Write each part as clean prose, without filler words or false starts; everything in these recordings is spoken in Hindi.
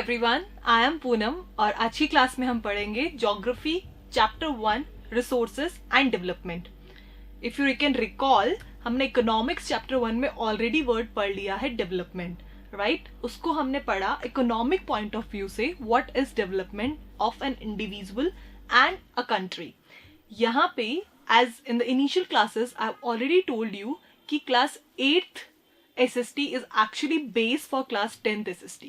एवरीवन, आई एम पूनम और आज की क्लास में हम पढ़ेंगे geography chapter 1 resources and development. If you can recall, हमने इकोनॉमिक्स चैप्टर 1 में ऑलरेडी वर्ड पढ़ लिया है डेवलपमेंट, राइट? उसको हमने पढ़ा इकोनॉमिक पॉइंट ऑफ व्यू से, what is development of an individual and a country. यहाँ पे as in the initial classes I have already told you कि class 8th SST is actually base for class 10th SST.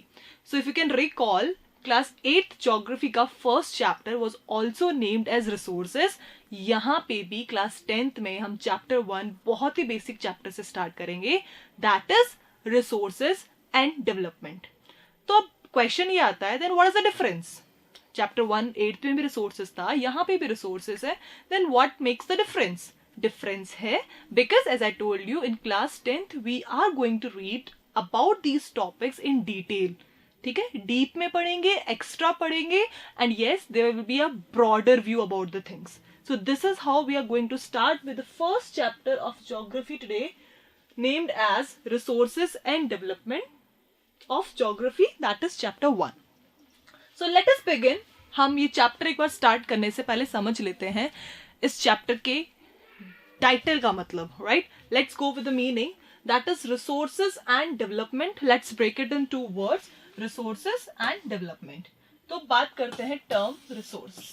So if you can recall, class 8th geography का first chapter was also named as resources. यहाँ पे भी class 10th में हम chapter 1 बहुत ही basic chapter से start करेंगे, that is resources and development. तो अब question ये आता है, then what is the difference? Chapter 1 8th में भी resources था, यहाँ पे भी resources है, then what makes the difference? Difference है because as I told you in class 10th we are going to read about these topics in detail. ठीक है, deep में पढ़ेंगे, extra पढ़ेंगे, and yes there will be a broader view about the things. So this is how we are going to start with the first chapter of geography today, named as resources and development of geography, that is chapter 1. So let us begin. हम ये chapter एक बार start करने से पहले समझ लेते हैं इस chapter के टाइटल का मतलब, right? Let's go with the meaning, that is resources and development. Let's break it in 2 words, resources and development. तो बात करते हैं term resource.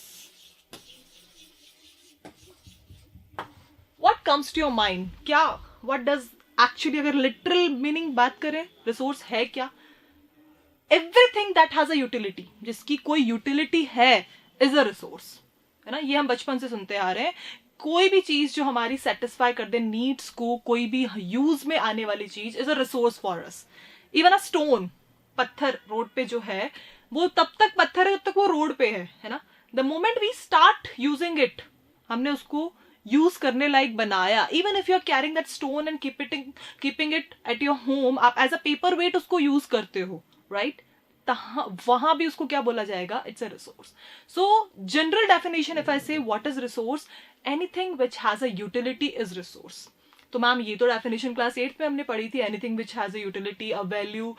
What comes to your mind? क्या, व्हाट डज एक्चुअली, अगर लिटरल मीनिंग बात करें, रिसोर्स है क्या? Everything that has a utility, जिसकी कोई यूटिलिटी है, इज अ रिसोर्स, है ना? ये हम बचपन से सुनते आ रहे हैं. कोई भी चीज जो हमारी सेटिस्फाई कर दे नीड्स को, कोई भी यूज में आने वाली चीज is a resource for us. Even a stone, पत्थर रोड पे जो है, वो तब तक पत्थर है जब तक वो रोड पे है ना? The moment we start using it, हमने उसको यूज करने लायक बनाया. Even if you are carrying that stone and keeping it at your home, आप एज अ पेपर वेट उसको यूज करते हो, राइट? वहां भी उसको क्या बोला जाएगा? It's a resource. So general definition if I say what is resource, anything which has a utility is resource. तो मैम ये तो डेफिनेशन क्लास 8 में हमने पढ़ी थी, anything which has a utility, a value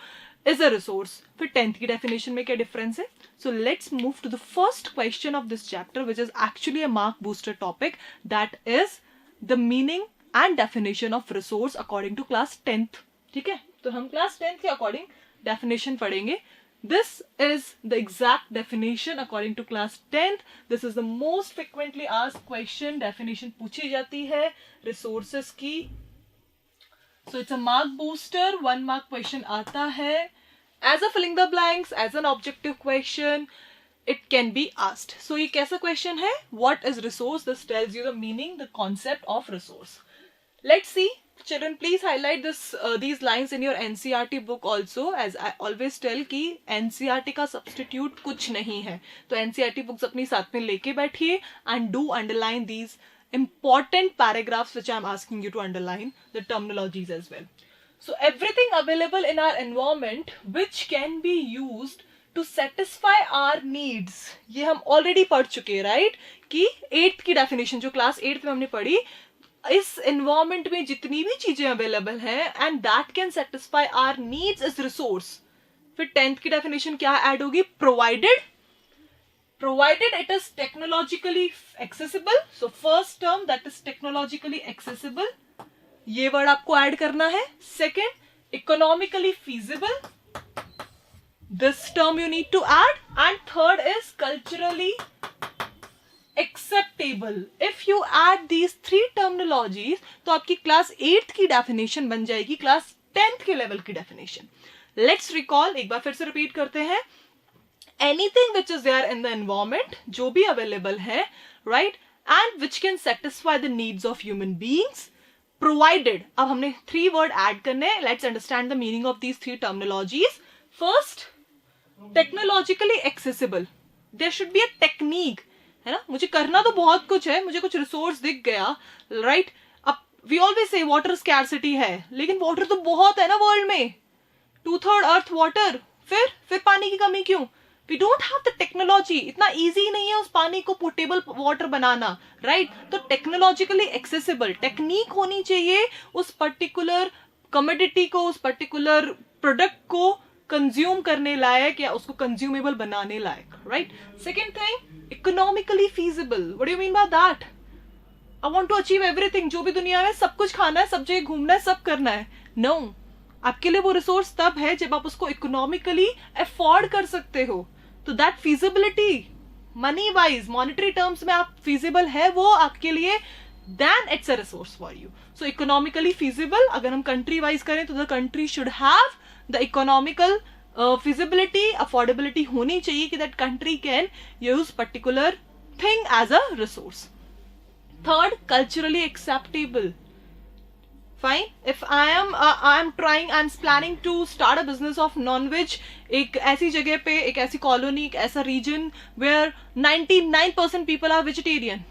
is a resource. फिर 10th की डेफिनेशन में क्या डिफरेंस है? So let's move to the first question of this chapter which is actually a mark booster topic, that is the meaning and definition of resource according to class 10th. ठीक है, तो हम क्लास 10th के अकॉर्डिंग डेफिनेशन पढ़ेंगे. This is the exact definition according to class 10th. This is the most frequently asked question. Definition पूछी जाती है resources की. So it's a mark booster. 1 mark question आता है. As a filling the blanks, as an objective question, it can be asked. So ये कैसा question है? What is resource? This tells you the meaning, the concept of resource. Let's see. Children, please highlight these lines in your NCERT book also. As I always tell कि NCERT का substitute कुछ नहीं है. तो NCERT books अपनी साथ में लेके बैठिए and do underline these important paragraphs which I am asking you to underline, the terminologies as well. So everything available in our environment which can be used to satisfy our needs. ये हम already पढ़ चुके हैं, right? कि 8th की definition जो class 8th में हमने पढ़ी, इस एनवायरमेंट में जितनी भी चीजें अवेलेबल हैं and that can satisfy our needs is resource. फिर 10th की डेफिनेशन क्या ऐड होगी? Provided it is technologically accessible. So first term that is technologically accessible, ये वर्ड आपको ऐड करना है. Second, economically feasible, this term you need to add. And third is culturally acceptable. If you add these 3 terminologies, तो आपकी क्लास 8th की डेफिनेशन बन जाएगी क्लास 10th के लेवल की डेफिनेशन. लेट्स रिकॉल, एक बार फिर से रिपीट करते हैं. Anything which is there in the environment, जो भी अवेलेबल है, right, and which can satisfy the needs of human beings, provided. अब हमने 3 वर्ड ऐड करने. Let's understand the meaning of these 3 terminologies. First, technologically accessible. There should be a technique, है ना? मुझे करना तो बहुत कुछ है, मुझे कुछ रिसोर्स दिख गया, राइट? अब we always say water scarcity है, लेकिन वाटर तो बहुत है ना वर्ल्ड में, 2/3 अर्थ वाटर. फिर पानी की कमी क्यों? We don't have the technology. इतना इजी नहीं है उस पानी को पोर्टेबल वाटर बनाना, राइट? तो टेक्नोलॉजिकली एक्सेसिबल, टेक्निक होनी चाहिए उस पर्टिकुलर कमोडिटी को, उस पर्टिकुलर प्रोडक्ट को कंज्यूम करने लायक या उसको कंज्यूमेबल बनाने लायक, right? Second thing, economically feasible. What do you mean by that? I want to achieve everything. जो भी दुनिया में सब कुछ खाना है, सब जगह घूमना है, सब करना है. नो, आपके लिए वो रिसोर्स तब है जब आप उसको इकोनॉमिकली अफोर्ड कर सकते हो. तो that feasibility, money wise, monetary terms में आप फीजिबल है वो आपके लिए, then it's a resource for you. So economically feasible, अगर हम country wise करें तो the country should have the economical feasibility, affordability होनी चाहिए कि that country can use particular thing as a resource. Third, culturally acceptable. Fine. If I'm planning to start a business of non-veg, एक ऐसी जगह पे, एक ऐसी कॉलोनी, एक ऐसा region where 99% people are vegetarian.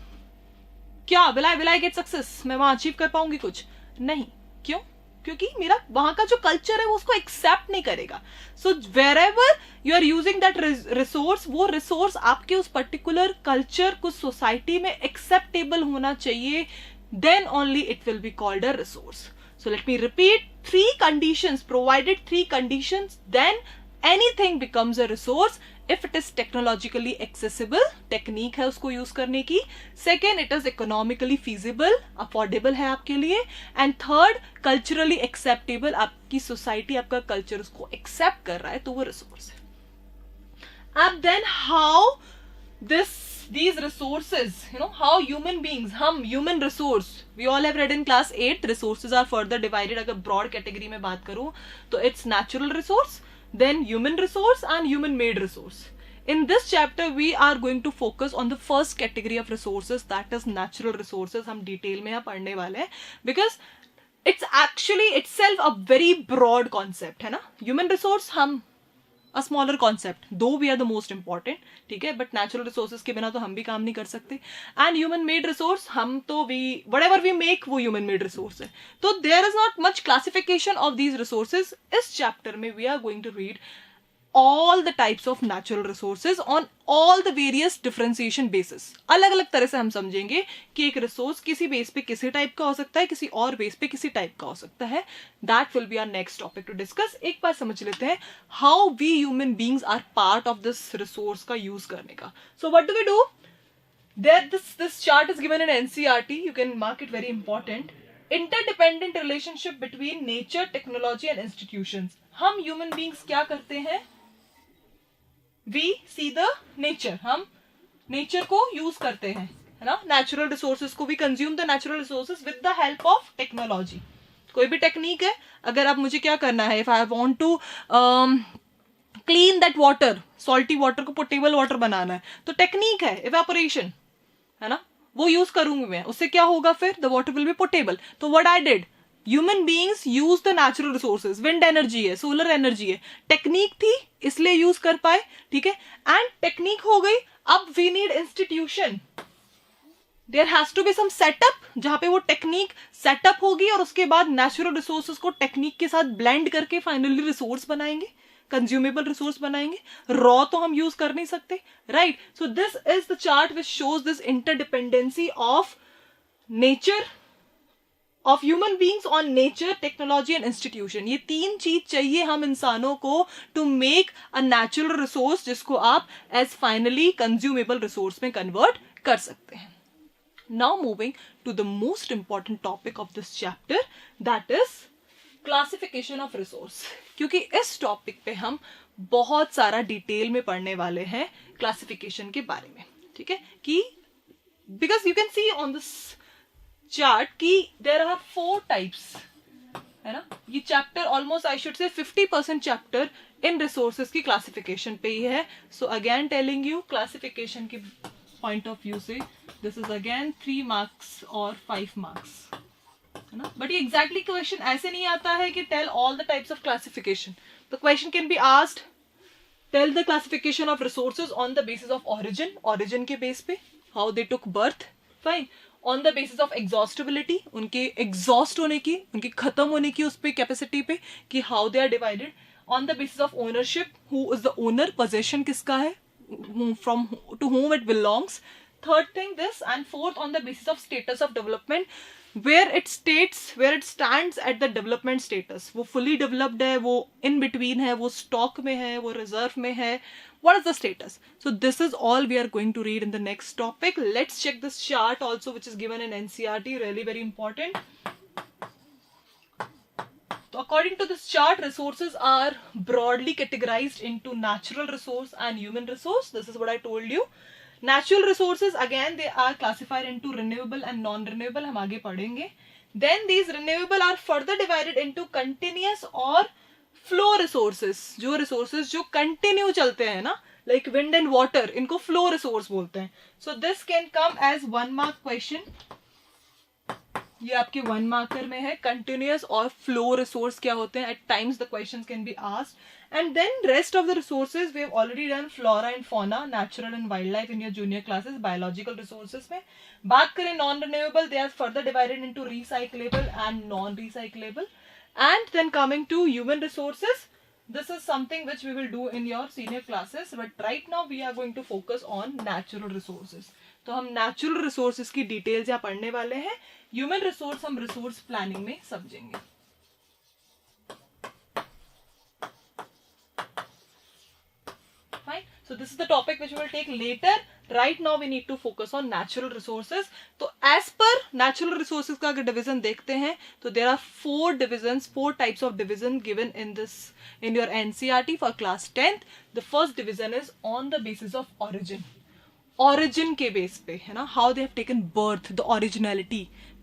क्या will I get success? मैं वहां अचीव कर पाऊंगी कुछ? नहीं. क्यों? क्योंकि मेरा वहां का जो कल्चर है वो उसको एक्सेप्ट नहीं करेगा. So wherever you are using that resource, वो रिसोर्स आपके उस पर्टिकुलर कल्चर को सोसाइटी में एक्सेप्टेबल होना चाहिए, then only it will be called a resource. So let me repeat, 3 conditions, provided 3 conditions, then anything becomes a resource if it is technologically accessible, technique है उसको यूज करने की. Second, it is economically feasible, affordable है आपके लिए. एंड थर्ड, कल्चरली एक्सेप्टेबल, आपकी सोसाइटी, आपका कल्चर उसको एक्सेप्ट कर रहा है, तो वो रिसोर्स है. अब then how these resources, how human beings, हम human resource, we all have read in class 8, resources are further divided. अगर broad category में बात करूं तो it's natural resource, then human resource and human made resource. In this chapter we are going to focus on the first category of resources, that is natural resources. हम detail में यहाँ पढ़ने वाले हैं because it's actually itself a very broad concept, है ना. Human resource हम a smaller concept, though we are the most important, ठीक है, but natural resources के बिना तो हम भी काम नहीं कर सकते. And human made resource, हम तो whatever we make वो human made resource है. तो there is not much classification of these resources. इस chapter में we are going to read all the types of natural resources on all the various differentiation basis. अलग अलग तरह से हम समझेंगे कि एक रिसोर्स किसी बेस पे किसी टाइप का हो सकता है, किसी और बेस पे किसी टाइप का हो सकता है. That will be our next topic to discuss. एक बार समझ लेते हैं how we human beings are part of this resource का use करने का. So what do we do? There this chart is given in NCERT. You can mark it very important. Interdependent relationship between nature, technology and institutions. हम human beings क्या करते हैं? We see the nature. हम nature को use करते हैं, है ना. Natural resources को we consume the natural resources with the help of technology. कोई भी टेक्निक है, अगर आप मुझे क्या करना है, if I want to clean that water, salty water को potable water बनाना है, तो टेक्निक है evaporation, है ना, वो यूज करूंगी मैं. उससे क्या होगा फिर? The water will be potable. तो what I did, human beings use the natural resources. Wind energy है, सोलर एनर्जी है, टेक्निक थी इसलिए यूज कर पाए, ठीक है. एंड टेक्निक हो गई, अब we need institution. There has to be some setup जहां पे वो टेक्निक सेटअप होगी और उसके बाद नेचुरल रिसोर्सेज को टेक्निक के साथ ब्लेंड करके फाइनली रिसोर्स बनाएंगे, कंज्यूमेबल रिसोर्स बनाएंगे. रॉ तो हम यूज कर नहीं सकते, right. So this is the chart which shows this interdependency of nature, of human beings on nature, technology and institution. ये 3 चीज चाहिए हम इंसानों को to make a natural resource जिसको आप as finally consumable resource में convert कर सकते हैं. Now moving to the most important topic of this chapter, that is classification of resource. क्योंकि इस टॉपिक पे हम बहुत सारा डिटेल में पढ़ने वाले हैं क्लासिफिकेशन के बारे में, ठीक है. कि because you can see on this chart की देर आर 4 टाइप्स, है ना. ये chapter almost I should say 50% chapter in resources की क्लासिफिकेशन पे ही है. So again telling you, classification के पॉइंट ऑफ व्यू से दिस इज अगेन 3 मार्क्स और 5 मार्क्स, है ना. बट ये एग्जैक्टली क्वेश्चन ऐसे नहीं आता है कि tell all the types of classification. The question can be asked, tell the classification of resources on the basis of origin, origin के बेस पे, how they took birth. Fine. On the basis of exhaustibility, उनके एग्जॉस्ट होने की, उनकी खत्म होने की उस पे कैपेसिटी पे, कि how they are divided. On the basis of ownership, who is the owner, possession किसका है, from to whom it belongs. Third thing this, and fourth on the basis of status of development, where it stands at the development status. वो fully developed है, वो in between है, वो stock में है, वो reserve में है. What is the status? So this is all we are going to read in the next topic. Let's check this chart also, which is given in NCERT. Really very important. So according to this chart, resources are broadly categorized into natural resource and human resource. This is what I told you. Natural resources, again, they are classified into renewable and non-renewable. हम आगे पढ़ेंगे. Then these renewable are further divided into continuous और flow resources. जो resources जो continue चलते हैं ना, like wind and water, इनको flow resource बोलते हैं. So this can come as 1 mark question. ये आपके 1 मार्कर में है. कंटिन्यूअस और फ्लो रिसोर्स क्या होते हैं? At times the questions can be asked. And then rest of the resources we have already done flora and fauna, natural and wildlife in your junior classes biological resources में. बात करें non renewable, they are further divided into recyclable and non recyclable. And then coming to human resources, this is something which we will do in your senior classes, but right now we are going to focus on natural resources. तो हम natural resources की details यहाँ पढ़ने वाले हैं. Human resource हम resource planning में समझेंगे. Fine. So this is the topic which we will take later. Right now we need to focus on natural resources. तो as per natural resources का अगर division देखते हैं तो there are 4 divisions, 4 types of division given in your NCERT for class 10th. The first division is on the basis of origin. Origin के base पे है ना, how they have taken birth, the originality.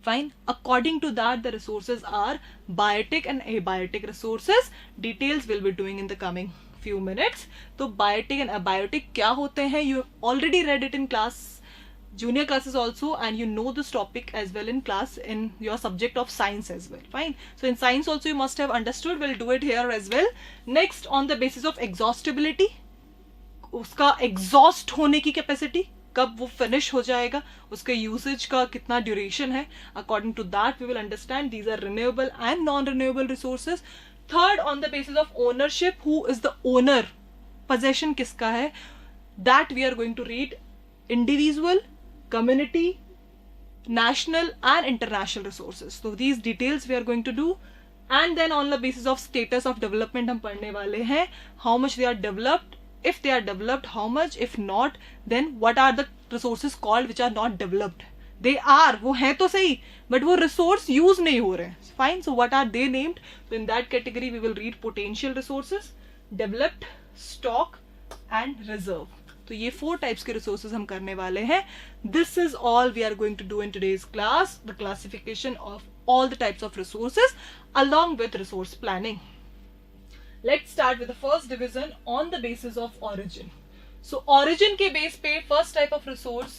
Fine. According to that, the resources are biotic and abiotic resources. Details we'll be doing in the coming few minutes. तो biotic and abiotic क्या होते हैं? You have already read it in class, junior classes also, and you know this topic as well in class in your subject of science as well. Fine. So in science also you must have understood. We'll do it here as well. Next, on the basis of exhaustibility, उसका एग्जॉस्ट होने की कैपेसिटी, कब वो फिनिश हो जाएगा, उसके यूसेज का कितना ड्यूरेशन है. According to that we will understand these are renewable and non renewable resources. Third, on the basis of ownership, who is the owner, possession किसका है, that we are going to read. Individual, community, national and international resources. So these details we are going to do. And then on the basis of status of development हम पढ़ने वाले हैं. How much they are developed, if they are developed, how much, if not, then what are the resources called which are not developed. They are, वो हैं तो सही, but वो resource use नहीं हो रहे हैं. Fine. So what are they named? So in that category we will read potential resources, developed, stock and reserve. तो ये 4 types के resources हम करने वाले हैं. This is all we are going to do in today's class, the classification of all the types of resources along with resource planning. Let's start with the first division on the basis of origin. So origin के base पे first type of resource,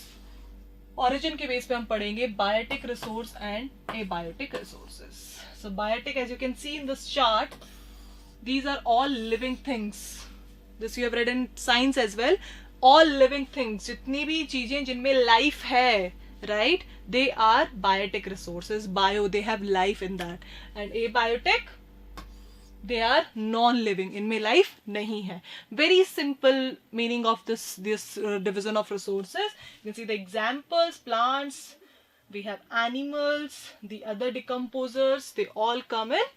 origin के base पे हम पढ़ेंगे biotic resource and abiotic resources. So biotic, as you can see in this chart, these are all living things. This you have read in science as well. All living things, जितनी भी चीजें जिनमें life है, right? They are biotic resources. Bio, they have life in that. And abiotic, they are non-living. इनमें life नहीं है. Very simple meaning of this division of resources. You can see the examples: plants, we have animals, the other decomposers. They all come in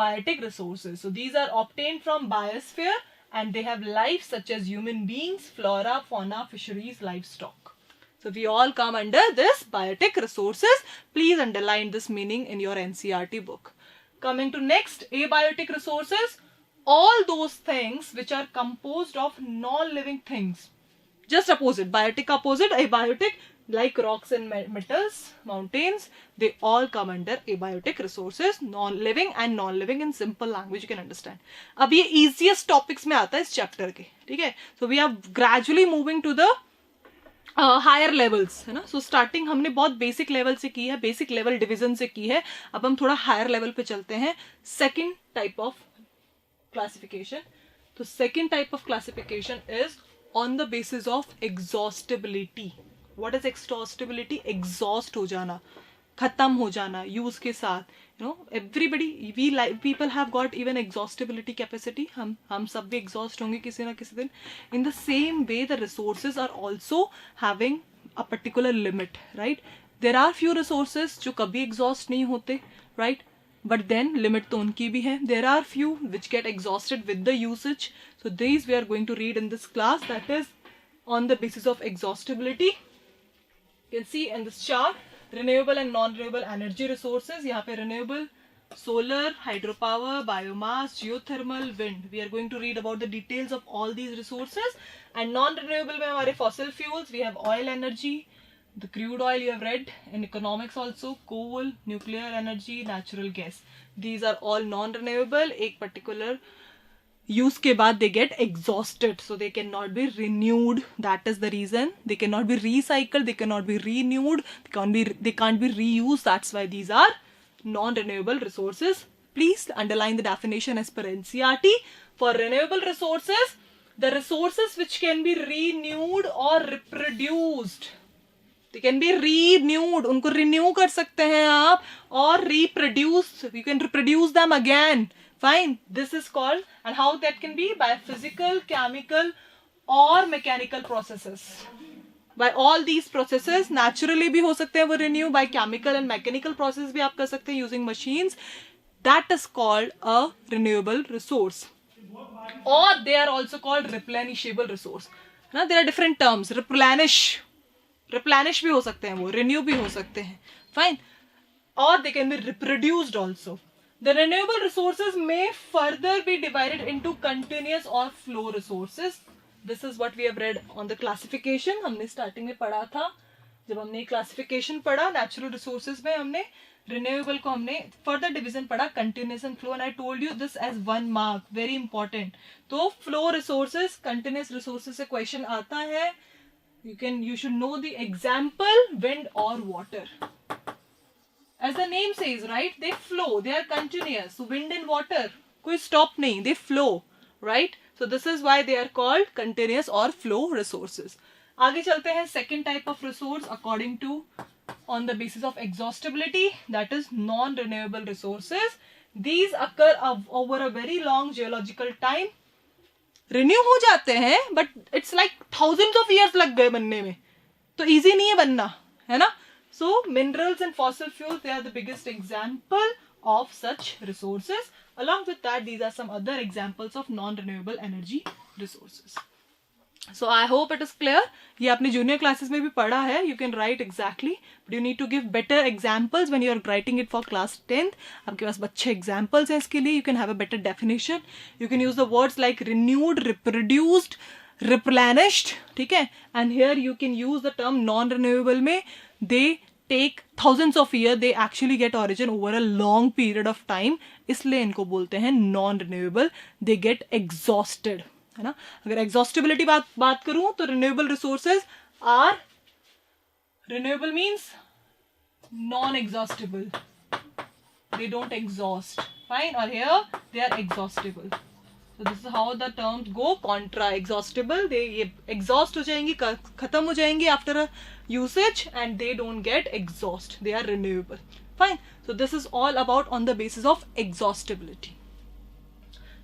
biotic resources. So these are obtained from biosphere. And they have life such as human beings, flora, fauna, fisheries, livestock. So we all come under this biotic resources. Please underline this meaning in your NCERT book. Coming to next, abiotic resources, all those things which are composed of non-living things. Just opposite, biotic opposite, abiotic, like rocks and metals, mountains, they all come under abiotic resources, non-living and non-living in simple language you can understand. अब ये easiest topics में आता है इस chapter के, ठीक है? So we are gradually moving to the higher levels, है ना? So starting हमने बहुत basic level से की है, basic level division से की है. अब हम थोड़ा higher level पे चलते हैं. Second type of classification. तो second type of classification is on the basis of exhaustibility. What is exhaustibility? Exhaust हो जाना, खत्म हो जाना use के साथ. You know, everybody, people have got even exhaustibility capacity. हम सब भी exhaust होंगे किसी ना किसी दिन. In the same way, the resources are also having a particular limit, right? There are few resources जो कभी एग्जॉस्ट नहीं होते, राइट, बट देन लिमिट तो उनकी भी है. There are few which get exhausted with the usage. So these we are going to read in this class, that is on the basis of exhaustibility. You can see in this chart renewable and non-renewable energy resources. यहाँ पे renewable, solar, hydropower, biomass, geothermal, wind. We are going to read about the details of all these resources. And non-renewable में हमारे fossil fuels, we have oil energy, the crude oil you have read in economics also, coal, nuclear energy, natural gas. These are all non-renewable. एक particular use के बाद they get exhausted, so they cannot be renewed. That is the reason. They cannot be recycled, they cannot be renewed, they can't be reused. That's why these are non-renewable resources. Please underline the definition as per NCERT. For renewable resources, the resources which can be renewed or reproduced. They can be renewed, उनको renew कर सकते हैं आप, और reproduce, you can reproduce them again. Fine, this is called, and how that can be? By physical, chemical or mechanical processes. By all these processes, naturally भी हो सकते हैं वो renew, by chemical and mechanical process भी आप कर सकते हैं using machines. That is called a renewable resource. Or they are also called replenishable resource. Now there are different terms. Replenish भी हो सकते हैं वो, renew भी हो सकते हैं. Fine. Or they can be reproduced also. The renewable resources may further be divided into continuous or flow resources. This is what we have read on the classification. हमने starting में पढ़ा था, जब हमने classification पढ़ा natural resources में, हमने renewable को हमने further division पढ़ा continuous and flow, and I told you this as one mark, very important. तो flow resources, continuous resources से question आता है. You should know the example, wind or water. As the name says, right, they flow, they are continuous. So wind and water, कोई stop नहीं, they flow, right? So this is why they are called continuous or flow resources. आगे चलते हैं second type of resource according to on the basis of exhaustibility, that is non-renewable resources. These occur over a very long geological time. Renew हो जाते हैं, but it's like thousands of years लग गए बनने में, तो easy नहीं है बनना, है ना? So minerals and fossil fuels, they are the biggest example of such resources. Along with that, these are some other examples of non-renewable energy resources. So I hope it is clear. ये आपने junior classes में भी पढ़ा है. You can write exactly, but you need to give better examples when you are writing it for class 10th. आपके पास अच्छे examples हैं इसके लिए. You can have a better definition. You can use the words like renewed, reproduced, replenished. ठीक है? And here you can use the term non-renewable में. They take thousands of years, they actually get origin over a long period of time, इसलिए इनको बोलते हैं non-renewable. They get exhausted, है ना? अगर exhaustibility बात करूं तो renewable resources are, renewable means non-exhaustible, they don't exhaust. Fine, or here they are exhaustible. So this is how the terms go. Contra exhaustible, they ये exhaust हो जाएंगी, खत्म हो जाएंगी after a usage, and they don't get exhaust, they are renewable. Fine, so this is all about on the basis of exhaustibility.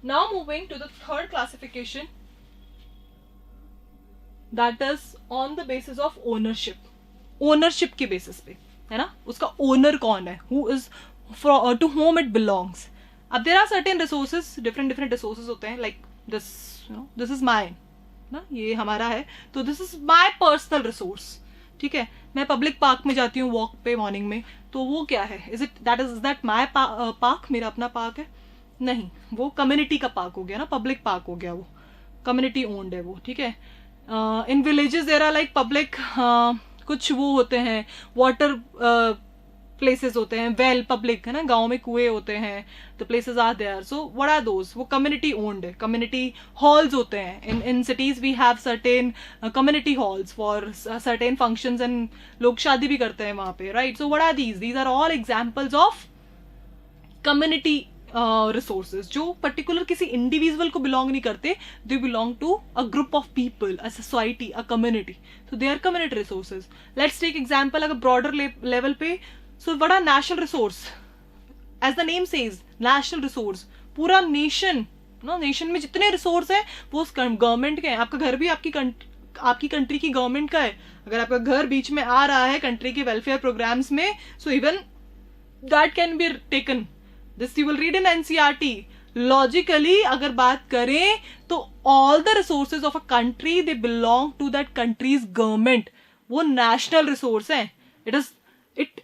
Now moving to the third classification, that is on the basis of ownership. Ownership के basis पे, है ना? उसका owner कौन है? Who is to whom it belongs? अब there are certain resources, different resources होते हैं, like this, you know, this is mine, ना, ये हमारा है, तो this is my personal resource. ठीक है, मैं पब्लिक पार्क में जाती हूँ वॉक पे मॉर्निंग में, तो वो क्या है? इज दैट माई पार्क, मेरा अपना पार्क है? नहीं, वो कम्युनिटी का पार्क हो गया ना, पब्लिक पार्क हो गया, वो कम्युनिटी ओन्ड है वो. ठीक है, in villages there are like public, कुछ वो होते हैं वाटर प्लेसेस होते हैं, वेल पब्लिक, है ना, गांव में कुएं होते हैं, the places are there. So what are those? वो कम्युनिटी ओन्ड है. कम्युनिटी हॉल्स होते हैं. In cities we have certain community halls for certain functions, and लोग शादी भी करते हैं वहां पे, right? So what are these? These are all examples of community resources, जो पर्टिकुलर किसी इंडिविजुअल को बिलोंग नहीं करते. They belong to a group of people, a society, a community. So they are community resources. Let's take example अगर ब्रॉडर लेवल पे. So what are national resource? As the name says, national resource. पूरा नेशन, नो, नेशन में जितने रिसोर्स हैं वो गवर्नमेंट के हैं. आपका घर भी आपकी आपकी कंट्री की गवर्नमेंट का है, अगर आपका घर बीच में आ रहा है कंट्री के वेलफेयर प्रोग्राम्स में, so even that can be taken. This you will read in NCERT. Logically अगर बात करें तो all the resources of a country they belong to that country's government. वो नेशनल रिसोर्स है. It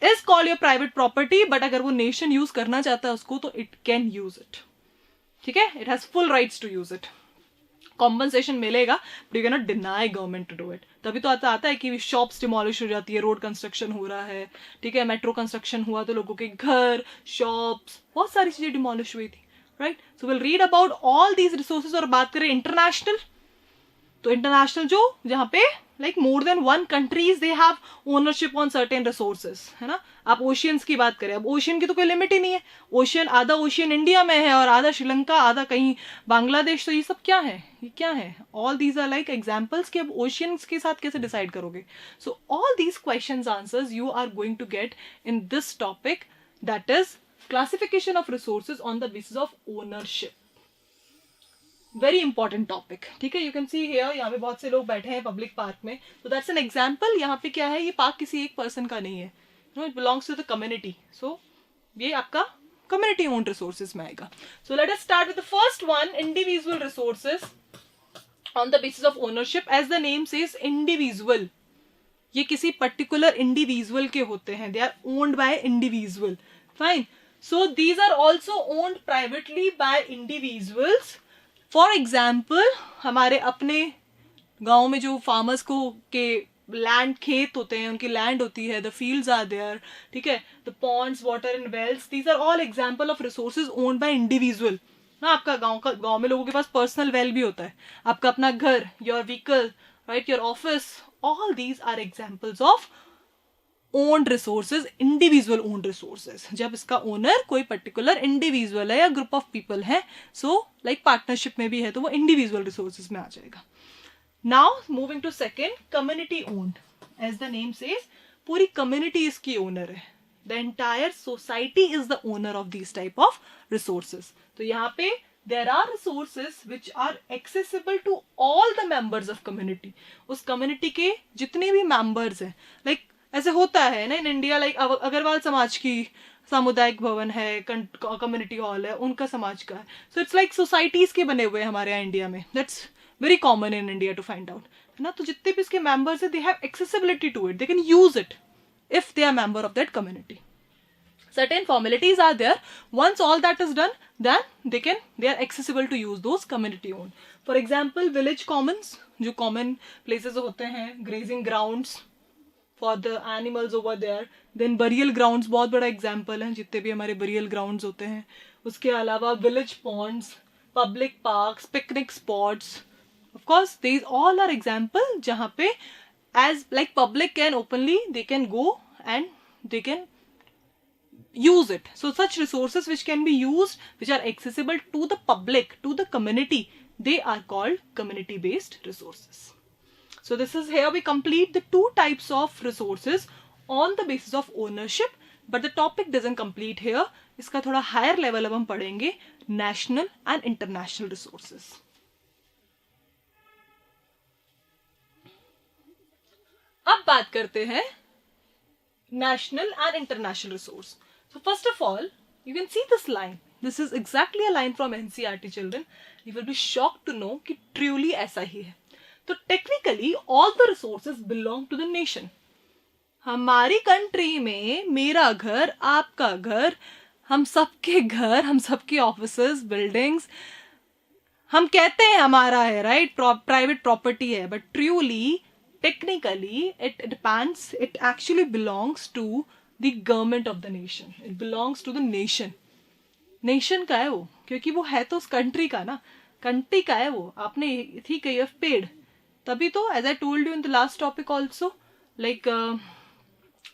is called your private property, but अगर वो नेशन यूज करना चाहता है उसको तो इट कैन यूज इट. ठीक है, it has full rights to use it. Compensation मिलेगा, but you can not deny government to do it. तभी तो आता है कि शॉप्स डिमोलिश हो जाती है, रोड कंस्ट्रक्शन हो रहा है, ठीक है, मेट्रो कंस्ट्रक्शन हुआ तो लोगों के घर, शॉप्स, बहुत सारी चीजें डिमोलिश हुई थी. Right, so will read about all these resources. और बात करें इंटरनेशनल, तो इंटरनेशनल जो जहां पे like more than one countries they have ownership on certain resources, है ना. आप ओशियंस की बात करें, अब ओशियन की तो कोई लिमिट ही नहीं है. ओशियन, आधा ओशियन इंडिया में है और आधा श्रीलंका, आधा कहीं बांग्लादेश. तो ये सब क्या है, ये क्या है? All these are like examples कि अब ओशियंस के साथ कैसे डिसाइड करोगे. So all these questions answers you are going to get in this topic, that is classification of resources on the basis of ownership. Very important topic. ठीक है, यू कैन सी हियर, यहाँ पे बहुत से लोग बैठे हैं पब्लिक पार्क में, तो दैट्स एन एग्जाम्पल. यहाँ पे क्या है, ये पार्क किसी एक पर्सन का नहीं है, no, it belongs to the community. So ये आपका कम्युनिटी ओन्ड रिसोर्सेज में आएगा. So let us start with the first one, individual resources on the basis of ownership. As the name says individual, ये किसी पर्टिकुलर इंडिविजुअल के होते हैं, they are owned by individual. Fine. So these are also owned privately by individuals. For example, हमारे अपने गांव में जो फार्मर्स को के लैंड, खेत होते हैं, उनकी लैंड होती है, द फील्ड्स आर देयर, ठीक है, the ponds, water and wells, these are all example of resources owned by individual. ना, आपका गांव में लोगों के पास पर्सनल वेल भी होता है, आपका अपना घर, your vehicle, right, your office, all these are examples of owned resources, individual owned resources. जब इसका ओनर कोई पर्टिकुलर इंडिविजुअल है या ग्रुप ऑफ पीपल है, सो लाइक पार्टनरशिप में भी है, तो वो इंडिविजुअल रिसोर्सेज में आ जाएगा. Now moving to second, community owned. As the name says, पूरी कम्युनिटी इसकी ओनर है. The entire society is the owner of these type of resources. तो यहाँ पे there are resources which are accessible to all the members of community. उस community के जितने भी members हैं, like ऐसे होता है ना इन इंडिया, लाइक अग्रवाल समाज की सामुदायिक भवन है, कम्युनिटी हॉल है, उनका समाज का है. सो इट्स लाइक सोसाइटीज के बने हुए हैं हमारे यहाँ इंडिया में. That's very common in India to find out, है ना. तो जितने भी इसके मेंबर्स है, they have accessibility to it, they can use it if they are member of that community. Certain formalities are there. Once all that is done, then they are accessible to use those community owned. For example, village commons, जो common places होते हैं, grazing grounds for the animals over there. Then burial grounds बहुत बड़ा example है, जितने भी हमारे burial grounds होते हैं. उसके अलावा village ponds, public parks, picnic spots. Of course, these all are example जहाँ पे as like public can openly, they can go and they can use it. So such resources which can be used, which are accessible to the public, to the community, they are called community based resources. So this is, here we complete the two types of resources on the basis of ownership, but the topic doesn't complete here. इसका थोड़ा higher level अब हम पढ़ेंगे national and international resources. अब बात करते हैं national and international resource. So first of all, you can see this line. This is exactly a line from NCERT, children. You will be shocked to know कि truly ऐसा ही है. तो technically all the resources belong to the nation. हमारी कंट्री में मेरा घर, आपका घर, हम सबके घर, हम सबके ऑफिसेस, बिल्डिंग्स, हम कहते हैं हमारा है, राइट, प्राइवेट प्रॉपर्टी है, but truly technically it depends, it actually belongs to the government of the nation. It belongs to the nation. Nation का है वो, क्योंकि वो है तो उस कंट्री का ना, कंट्री का है वो. आपने ठीक है, you have paid, तभी तो, as I told you in the last topic also, like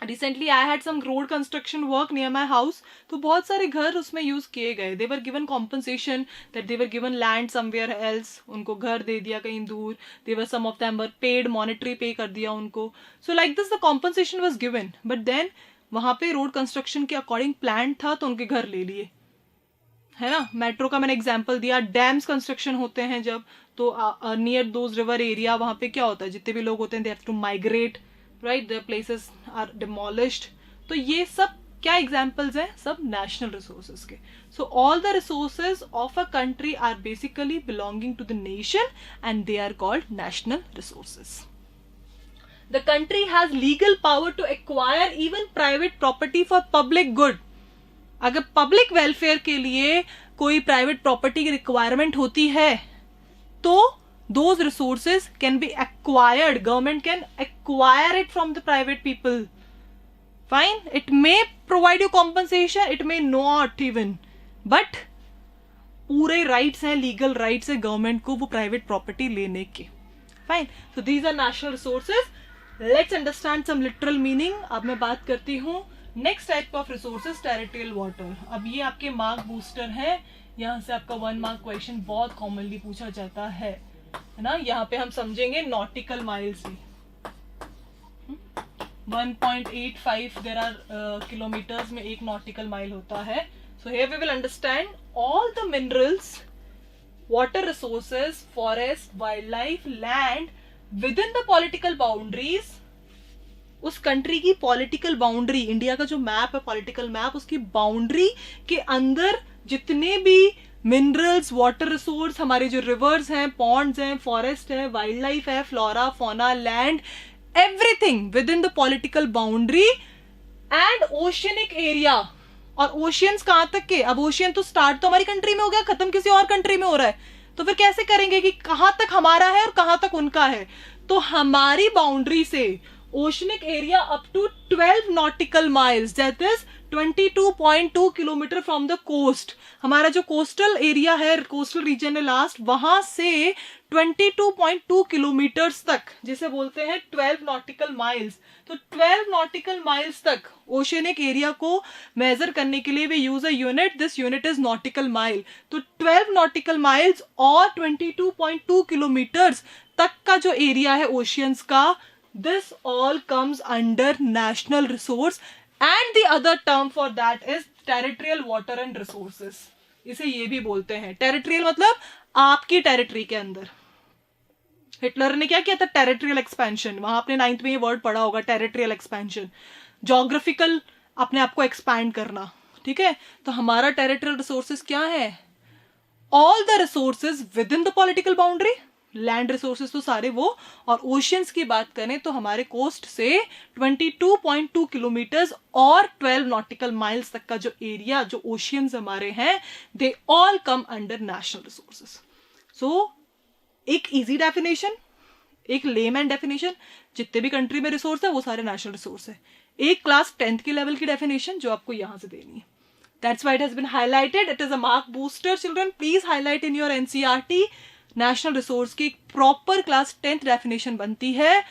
recently I had some road construction work near my house. तो बहुत सारे घर उसमें यूज किए गए. They were given compensation that they were given land somewhere else. उनको घर दे दिया कहीं दूर. They were, some of them were paid, monetary pay कर दिया उनको. So like this the compensation was given. But then वहाँ पे रोड कंस्ट्रक्शन के अकॉर्डिंग प्लान था तो उनके घर ले लिए. है ना, मेट्रो का मैंने एग्जांपल दिया, डैम्स कंस्ट्रक्शन होते हैं जब, तो नियर दोज रिवर एरिया वहां पे क्या होता है, जितने भी लोग होते हैं they have to migrate, right, their places are demolished. तो ये सब क्या एग्जाम्पल्स हैं, सब नेशनल रिसोर्सेज के। So all the resources of a country are basically belonging to the nation and they are called national resources. The country has legal power to acquire even private property for public good. अगर पब्लिक वेलफेयर के लिए कोई प्राइवेट प्रॉपर्टी की रिक्वायरमेंट होती है तो those resources can be acquired. Government can acquire it from the private people. Fine. It may provide you compensation, it may not even. But पूरे राइट्स हैं, लीगल राइट्स है गवर्नमेंट को वो प्राइवेट प्रॉपर्टी लेने के। Fine. So these are national resources. Let's understand some literal meaning. अब मैं बात करती हूँ next type of resources, territorial water. अब ये आपके मार्क बूस्टर है, यहाँ से आपका 1 मार्क क्वेश्चन बहुत कॉमनली पूछा जाता है ना। यहाँ पे हम समझेंगे नॉटिकल माइल्स भी। 1.85 देयर आर किलोमीटर्स में 1 नॉटिकल माइल होता है। So here we will understand all the minerals, water resources, forest, wildlife, land within the political boundaries. उस कंट्री की पॉलिटिकल बाउंड्री, इंडिया का जो मैप है पॉलिटिकल मैप, उसकी बाउंड्री के अंदर जितने भी मिनरल्स, वाटर रिसोर्स, हमारे जो रिवर्स हैं, पॉन्ड्स हैं, फॉरेस्ट है, वाइल्ड लाइफ है, flora, fauna, land, everything with in the political boundary and oceanic area. और ओशियंस कहां तक के? अब ओशियन तो स्टार्ट तो हमारी कंट्री में हो गया, खत्म किसी और कंट्री में हो रहा है, तो फिर कैसे करेंगे कि कहां तक हमारा है और कहां तक उनका है? तो हमारी बाउंड्री से oceanic area up to 12 nautical miles, that is 22.2 kilometre from the coast. हमारा जो कोस्टल एरिया है, कोस्टल रीजन है लास्ट, वहां से 22.2 किलोमीटर्स तक, जिसे बोलते हैं 12 नॉटिकल माइल्स। तो 12 नॉटिकल माइल्स तक ओशियनिक एरिया को मेजर करने के लिए we use a unit, this unit is nautical mile. तो 12 नॉटिकल माइल्स और 22.2 किलोमीटर्स तक का जो एरिया है ओशियंस का, this all comes under national resource and the other term for that is territorial water and resources. इसे ये भी बोलते हैं, टेरिटोरियल मतलब आपकी टेरिटरी के अंदर। हिटलर ने क्या किया था? Territorial expansion. वहां आपने 9th में ये वर्ड पढ़ा होगा, टेरिटोरियल एक्सपेंशन, जोग्राफिकल अपने आप को एक्सपैंड करना। ठीक है, तो हमारा टेरिटोरियल रिसोर्सेज क्या है? All the resources with in the political boundary, land resources तो सारे वो, और ओशियंस की बात करें तो हमारे कोस्ट से 22.2 किलोमीटर्स और 12 नॉटिकल माइल्स तक का जो एरिया, जो ओशियंस हमारे हैं, they all come under national resources. So एक इजी डेफिनेशन, एक लेमैन डेफिनेशन, जितने भी कंट्री में रिसोर्स है वो सारे नेशनल रिसोर्स है। एक क्लास 10th के लेवल की डेफिनेशन जो आपको यहां से देनी है। That's why it has been highlighted. It is a mark booster, children. Please highlight in your NCERT. National resource की प्रॉपर क्लास 10th डेफिनेशन बनती है।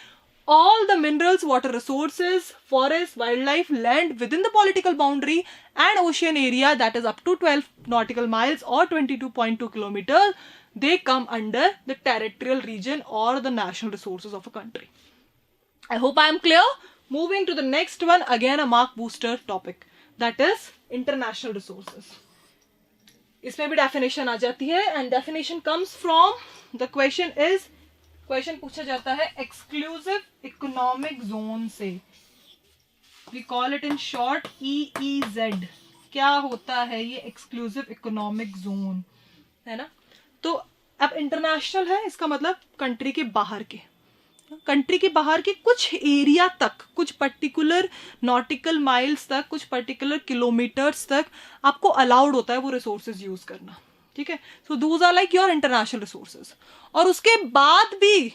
All the minerals, water resources, forest, wildlife, land within the political boundary and ocean area that is up to 12 nautical miles और 22.2 kilometre, they come under the territorial region or the national resources of a country. I hope I am clear. Moving to the next one, again a mark booster topic, that is international resources. इसमें भी definition आ जाती है and definition comes from, the question is, question पूछा जाता है exclusive economic zone से, we call it in short EEZ। क्या होता है ये exclusive economic zone, है ना? तो अब इंटरनेशनल है, इसका मतलब कंट्री के बाहर के, कंट्री के बाहर के कुछ एरिया तक, कुछ पर्टिकुलर नॉटिकल माइल्स तक, कुछ पर्टिकुलर किलोमीटर्स तक आपको अलाउड होता है वो रिसोर्सेज यूज करना। ठीक है, so those are like your international resources. और उसके बाद भी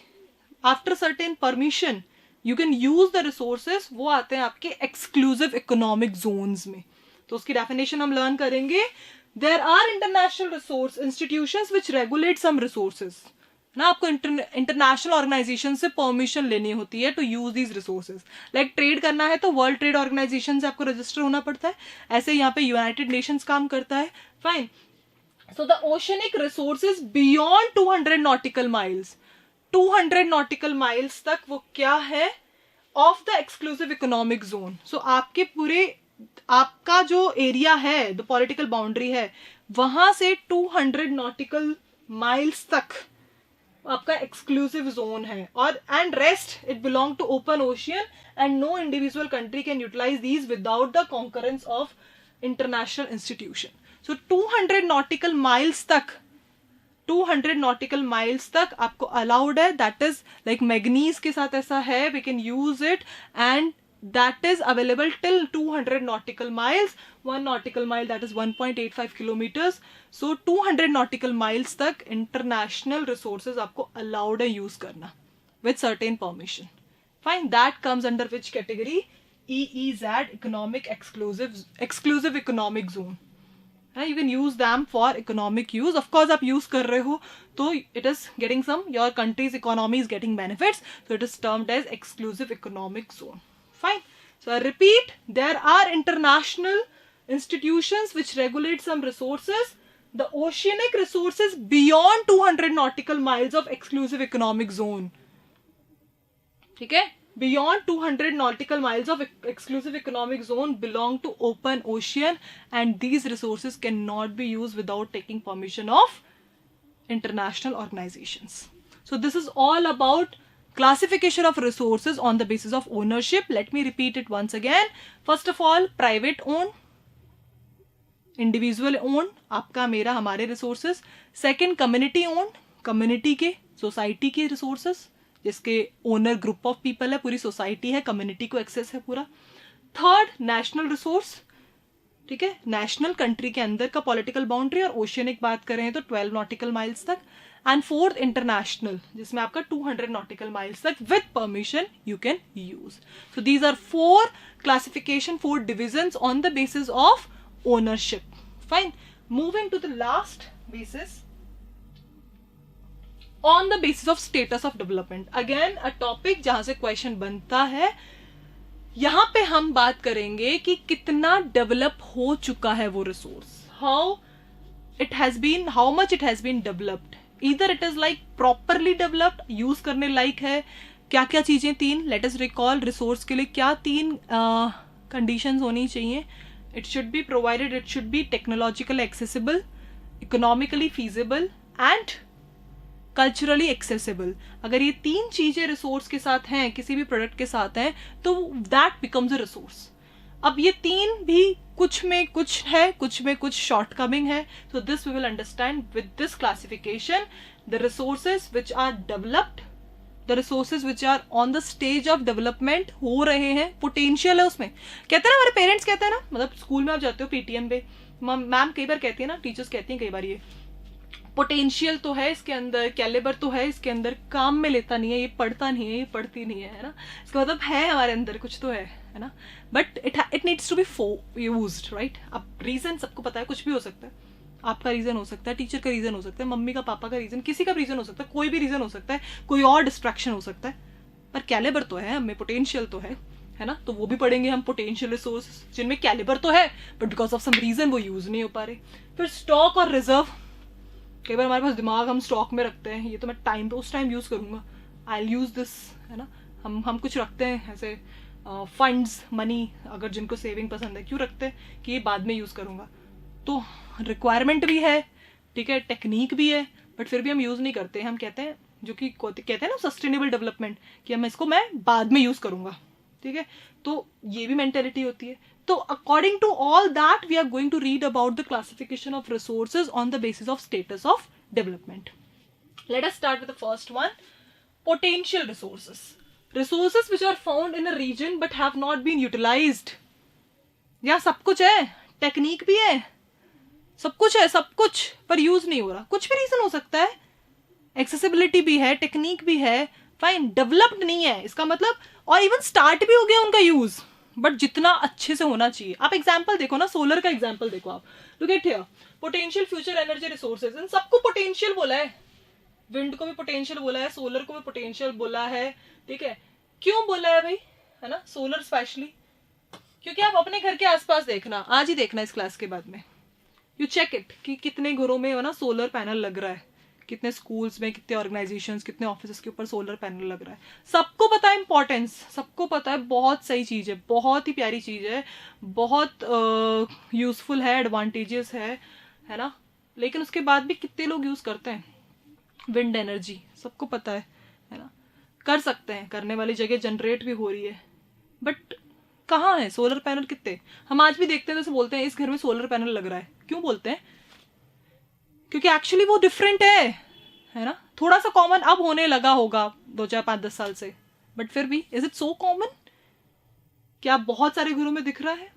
after certain permission you can use the resources, वो आते हैं आपके एक्सक्लूसिव इकोनॉमिक जोन्स में। तो उसकी डेफिनेशन हम लर्न करेंगे। There are international resource institutions which regulate some resources. ना आपको इंटरनेशनल ऑर्गेनाइजेशन से परमिशन लेनी होती है to use these resources. Like trade करना है तो वर्ल्ड ट्रेड ऑर्गेनाइजेशन से आपको रजिस्टर होना पड़ता है, ऐसे यहाँ पे यूनाइटेड नेशंस काम करता है। Fine. So the oceanic resources beyond 200 nautical miles, 200 nautical miles तक वो क्या है? Of the exclusive economic zone. So आपके पूरे आपका जो एरिया है, द पॉलिटिकल बाउंड्री है, वहां से 200 नॉटिकल माइल्स तक आपका एक्सक्लूसिव जोन है, और and rest it belong to open ocean and no individual country can utilise these without the concurrence of international institution. So 200 nautical miles तक, 200 नॉटिकल माइल्स तक आपको अलाउड है. दैट इज लाइक मैग्नीज के साथ ऐसा है, we can use it, and that is available till 200 nautical miles. 1 nautical mile, that is 1.85 kilometers. So 200 nautical miles तक international resources आपको allowed है use करना with certain permission. Fine, that comes under which category? EEZ, economic exclusive economic zone. You can use them for economic use. Of course आप use कर रहे हो तो it is getting some, your country's economy is getting benefits, so it is termed as exclusive economic zone. Fine. So I repeat, there are international institutions which regulate some resources. The oceanic resources beyond 200 nautical miles of exclusive economic zone. ठीक है? Beyond 200 nautical miles of exclusive economic zone belong to open ocean, and these resources cannot be used without taking permission of international organizations. So this is all about classification of resources on the basis of ownership. Let me repeat it once again. First of all, private owned, individual owned, आपका मेरा हमारे resources. Second, community owned, community के, society के resources, जिसके owner group of people है, पूरी society है, community को access है पूरा. Third, national resource, ठीक है, national country के अंदर का political boundary, और oceanic बात करें तो 12 nautical miles तक. And fourth, international, जिसमें आपका 200 nautical miles तक with permission you can use. So these are 4 classification, 4 divisions on the basis of ownership. Fine. Moving to the last basis, on the basis of status of development. Again a topic जहां से question बनता है. यहाँ पे हम बात करेंगे कि कितना डेवलप हो चुका है वो resource, how much it has been developed. Either it is like properly developed, use करने लायक है, क्या क्या चीजें 3, let us recall, रिसोर्स के लिए क्या 3 कंडीशंस होनी चाहिए. It should be provided, it should be technologically accessible, economically feasible and culturally accessible. अगर ये 3 चीजें रिसोर्स के साथ हैं, किसी भी प्रोडक्ट के साथ हैं, तो that becomes a resource. अब ये 3 भी कुछ में कुछ है, कुछ में कुछ शॉर्टकमिंग है. So this we will understand with this classification. The resources which are developed, the resources which are on the stage of development, हो रहे हैं, potential है उसमें. कहते हैं ना, हमारे पेरेंट्स कहते हैं ना, मतलब स्कूल में आप जाते हो पीटीएम पे, मैम कई बार कहती है ना, टीचर्स कहती हैं कई बार, ये पोटेंशियल तो है इसके अंदर, कैलिबर तो है इसके अंदर, काम में लेता नहीं है, ये पढ़ता नहीं है, ये पढ़ती नहीं है ना. इसका मतलब है हमारे अंदर कुछ तो है ना, but it needs to be used, right. अब रीजन सबको पता है, कुछ भी हो सकता है. आपका रीजन हो सकता है, टीचर का रीजन हो सकता है, मम्मी का पापा का रीजन, किसी का रीजन हो सकता है, कोई भी रीजन हो सकता है, कोई और डिस्ट्रैक्शन हो सकता है, पर कैलिबर तो है हमें, पोटेंशियल तो है ना. तो वो भी पढ़ेंगे हम, पोटेंशियल रिसोर्स जिनमें कैलिबर तो है but because of some reason वो यूज नहीं हो पा रहे. फिर स्टॉक और रिजर्व. कई बार हमारे पास दिमाग हम स्टॉक में रखते हैं, ये तो मैं टाइम पे उस टाइम यूज करूंगा, आई विल यूज दिस, है ना. हम कुछ रखते हैं ऐसे फंड्स, मनी, अगर जिनको सेविंग पसंद है, क्यों रखते हैं कि ये बाद में यूज करूंगा. तो रिक्वायरमेंट भी है, ठीक है, टेक्निक भी है, बट फिर भी हम यूज नहीं करते. हम कहते हैं, जो कि कहते हैं ना सस्टेनेबल डेवलपमेंट, कि हम इसको मैं बाद में यूज करूंगा, ठीक है. तो ये भी मेंटेलिटी होती है. So according to all that, we are going to read about the classification of resources on the basis of status of development. Let us start with the first one, potential resources. Resources which are found in a region but have not been utilized. या सब कुछ है, टेक्निक भी है, सब कुछ है, सब कुछ, पर यूज नहीं हो रहा. कुछ भी रीजन हो सकता है, एक्सेसिबिलिटी भी है, टेक्निक भी है, फाइन, डेवलप्ड नहीं है इसका मतलब, और इवन स्टार्ट भी हो गया उनका यूज, बट जितना अच्छे से होना चाहिए. आप एग्जाम्पल देखो ना, सोलर का एग्जाम्पल देखो आप, look at here, potential future energy resources, इन सबको पोटेंशियल बोला है. विंड को भी पोटेंशियल बोला है, सोलर को भी पोटेंशियल बोला है, ठीक है. क्यों बोला है भाई, है ना, सोलर स्पेशली, क्योंकि आप अपने घर के आसपास देखना, आज ही देखना इस क्लास के बाद में, यू चेक इट कि कितने घरों में है ना सोलर पैनल लग रहा है, कितने स्कूल्स में, कितने ऑर्गेनाइजेशंस, कितने ऑफिस के ऊपर सोलर पैनल लग रहा है। सबको पता है इंपॉर्टेंस, सबको पता है बहुत सही चीज़ है, बहुत ही प्यारी चीज़ है, बहुत यूजफुल है, एडवांटेजेस है ना। लेकिन उसके बाद भी कितने लोग यूज़ करते हैं विंड एनर्जी, सबको पता है ना। कर सकते हैं, करने वाली जगह जनरेट भी हो रही है, बट कहाँ है सोलर पैनल कितने। हम आज भी देखते हैं, जैसे बोलते हैं इस घर में सोलर पैनल लग रहा है, क्यों बोलते हैं? क्योंकि एक्चुअली वो डिफरेंट है ना। थोड़ा सा कॉमन अब होने लगा होगा 2, 4, 5, 10 साल से, बट फिर भी इज इट सो कॉमन? क्या बहुत सारे घरों में दिख रहा है?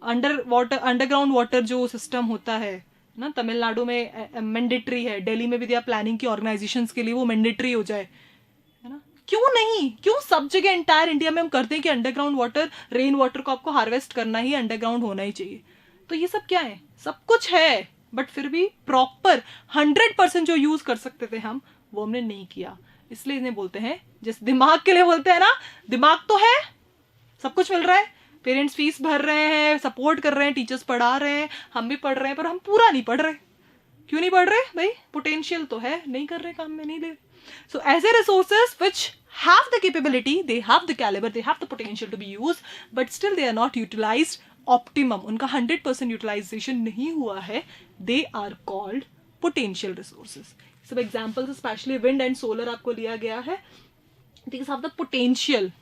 अंडरग्राउंड वाटर जो सिस्टम होता है ना, तमिलनाडु में मैंडेटरी है, दिल्ली में भी दिया प्लानिंग की ऑर्गेनाइजेशंस के लिए वो मैंडेटरी हो जाए, है ना। क्यों नहीं, क्यों सब जगह एंटायर इंडिया में हम करते हैं कि अंडरग्राउंड वाटर, रेन वाटर को आपको हार्वेस्ट करना ही अंडरग्राउंड होना ही चाहिए। तो ये सब क्या है? सब कुछ है, बट फिर भी प्रॉपर 100% जो यूज कर सकते थे हम, वो हमने नहीं किया। इसलिए इन्हें बोलते हैं, जैसे दिमाग के लिए बोलते हैं ना, दिमाग तो है, सब कुछ मिल रहा है, पेरेंट्स फीस भर रहे हैं, सपोर्ट कर रहे हैं, टीचर्स पढ़ा रहे हैं, हम भी पढ़ रहे हैं, पर हम पूरा नहीं पढ़ रहे। क्यों नहीं पढ़ रहे भाई? पोटेंशियल तो है, नहीं कर रहे, काम में नहीं ले। सो ऐसे resources which have the capability, they have the caliber, they have the potential to be used, but still they are not utilized optimum, उनका 100% utilization नहीं हुआ है, they are called potential resources. सब examples especially wind and solar आपको लिया गया है, these have the potential,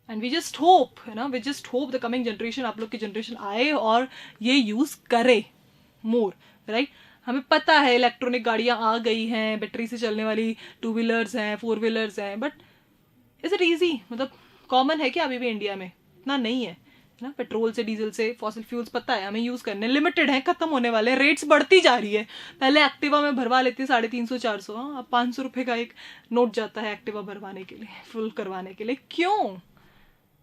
and we just hope, है ना, we just hope the coming generation, आप लोग की generation आए और ये use करे more, right? हमें पता है इलेक्ट्रॉनिक गाड़ियां आ गई हैं, बैटरी से चलने वाली 2 व्हीलर्स हैं, 4 व्हीलर्स हैं, बट इज इट ईजी? मतलब कॉमन है क्या अभी भी इंडिया में? इतना नहीं है ना। पेट्रोल से, डीजल से, फॉसिल फ्यूल्स पता है हमें यूज करने, लिमिटेड है, खत्म होने वाले, रेट्स बढ़ती जा रही है। पहले एक्टिवा में भरवा लेती 350, 400, अब 500 रुपये का एक नोट जाता है एक्टिवा भरवाने के लिए, फुल करवाने के लिए। क्यों?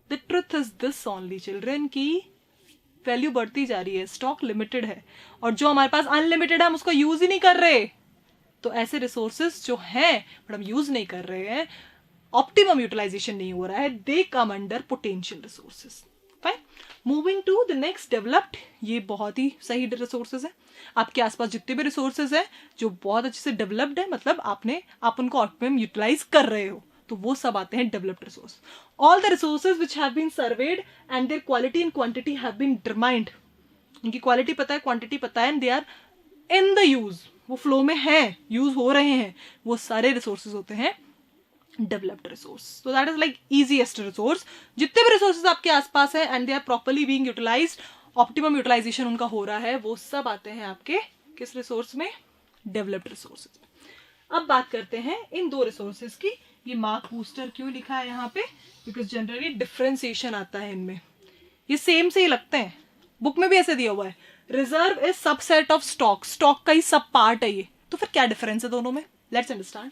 The truth is this only children की वैल्यू बढ़ती जा रही है, स्टॉक लिमिटेड है, और जो हमारे पास अनलिमिटेड है हम उसको यूज ही नहीं कर रहे। तो ऐसे रिसोर्सेज जो हैं बट हम यूज नहीं कर रहे हैं, ऑप्टिमम यूटिलाइजेशन नहीं हो रहा है, they come under potential resources. Fine, moving to the next, developed. ये बहुत ही सही रिसोर्सेज है। आपके आसपास जितने भी रिसोर्सेज है जो बहुत अच्छे से डेवलप्ड है, मतलब आप उनको ऑप्टिमम यूटिलाइज कर रहे हो, तो वो सब आते हैं developed resource. All the resources which have been surveyed and their quality and quantity have been determined. उनकी क्वालिटी पता है, क्वांटिटी पता है, and they are in the use, वो फ्लो में है, यूज हो रहे हैं, वो सारे रिसोर्सेज होते हैं developed resource. So that is like easiest resource. जितने भी रिसोर्सेज आपके आसपास है and they are properly being utilised, optimum utilisation उनका हो रहा है, वो सब आते हैं आपके किस रिसोर्स में? डेवलप्ड रिसोर्सेज में। अब बात करते हैं इन दो रिसोर्सेज की। ये मार्क बूस्टर क्यों लिखा है यहाँ पे? बिकॉज जनरली डिफरेंशिएशन आता है इनमें, ये सेम से ही लगते हैं, बुक में भी ऐसे दिया हुआ है, reserve is subset of stock, stock का ही सब पार्ट है ये। तो फिर क्या डिफरेंस है दोनों में? Let's understand.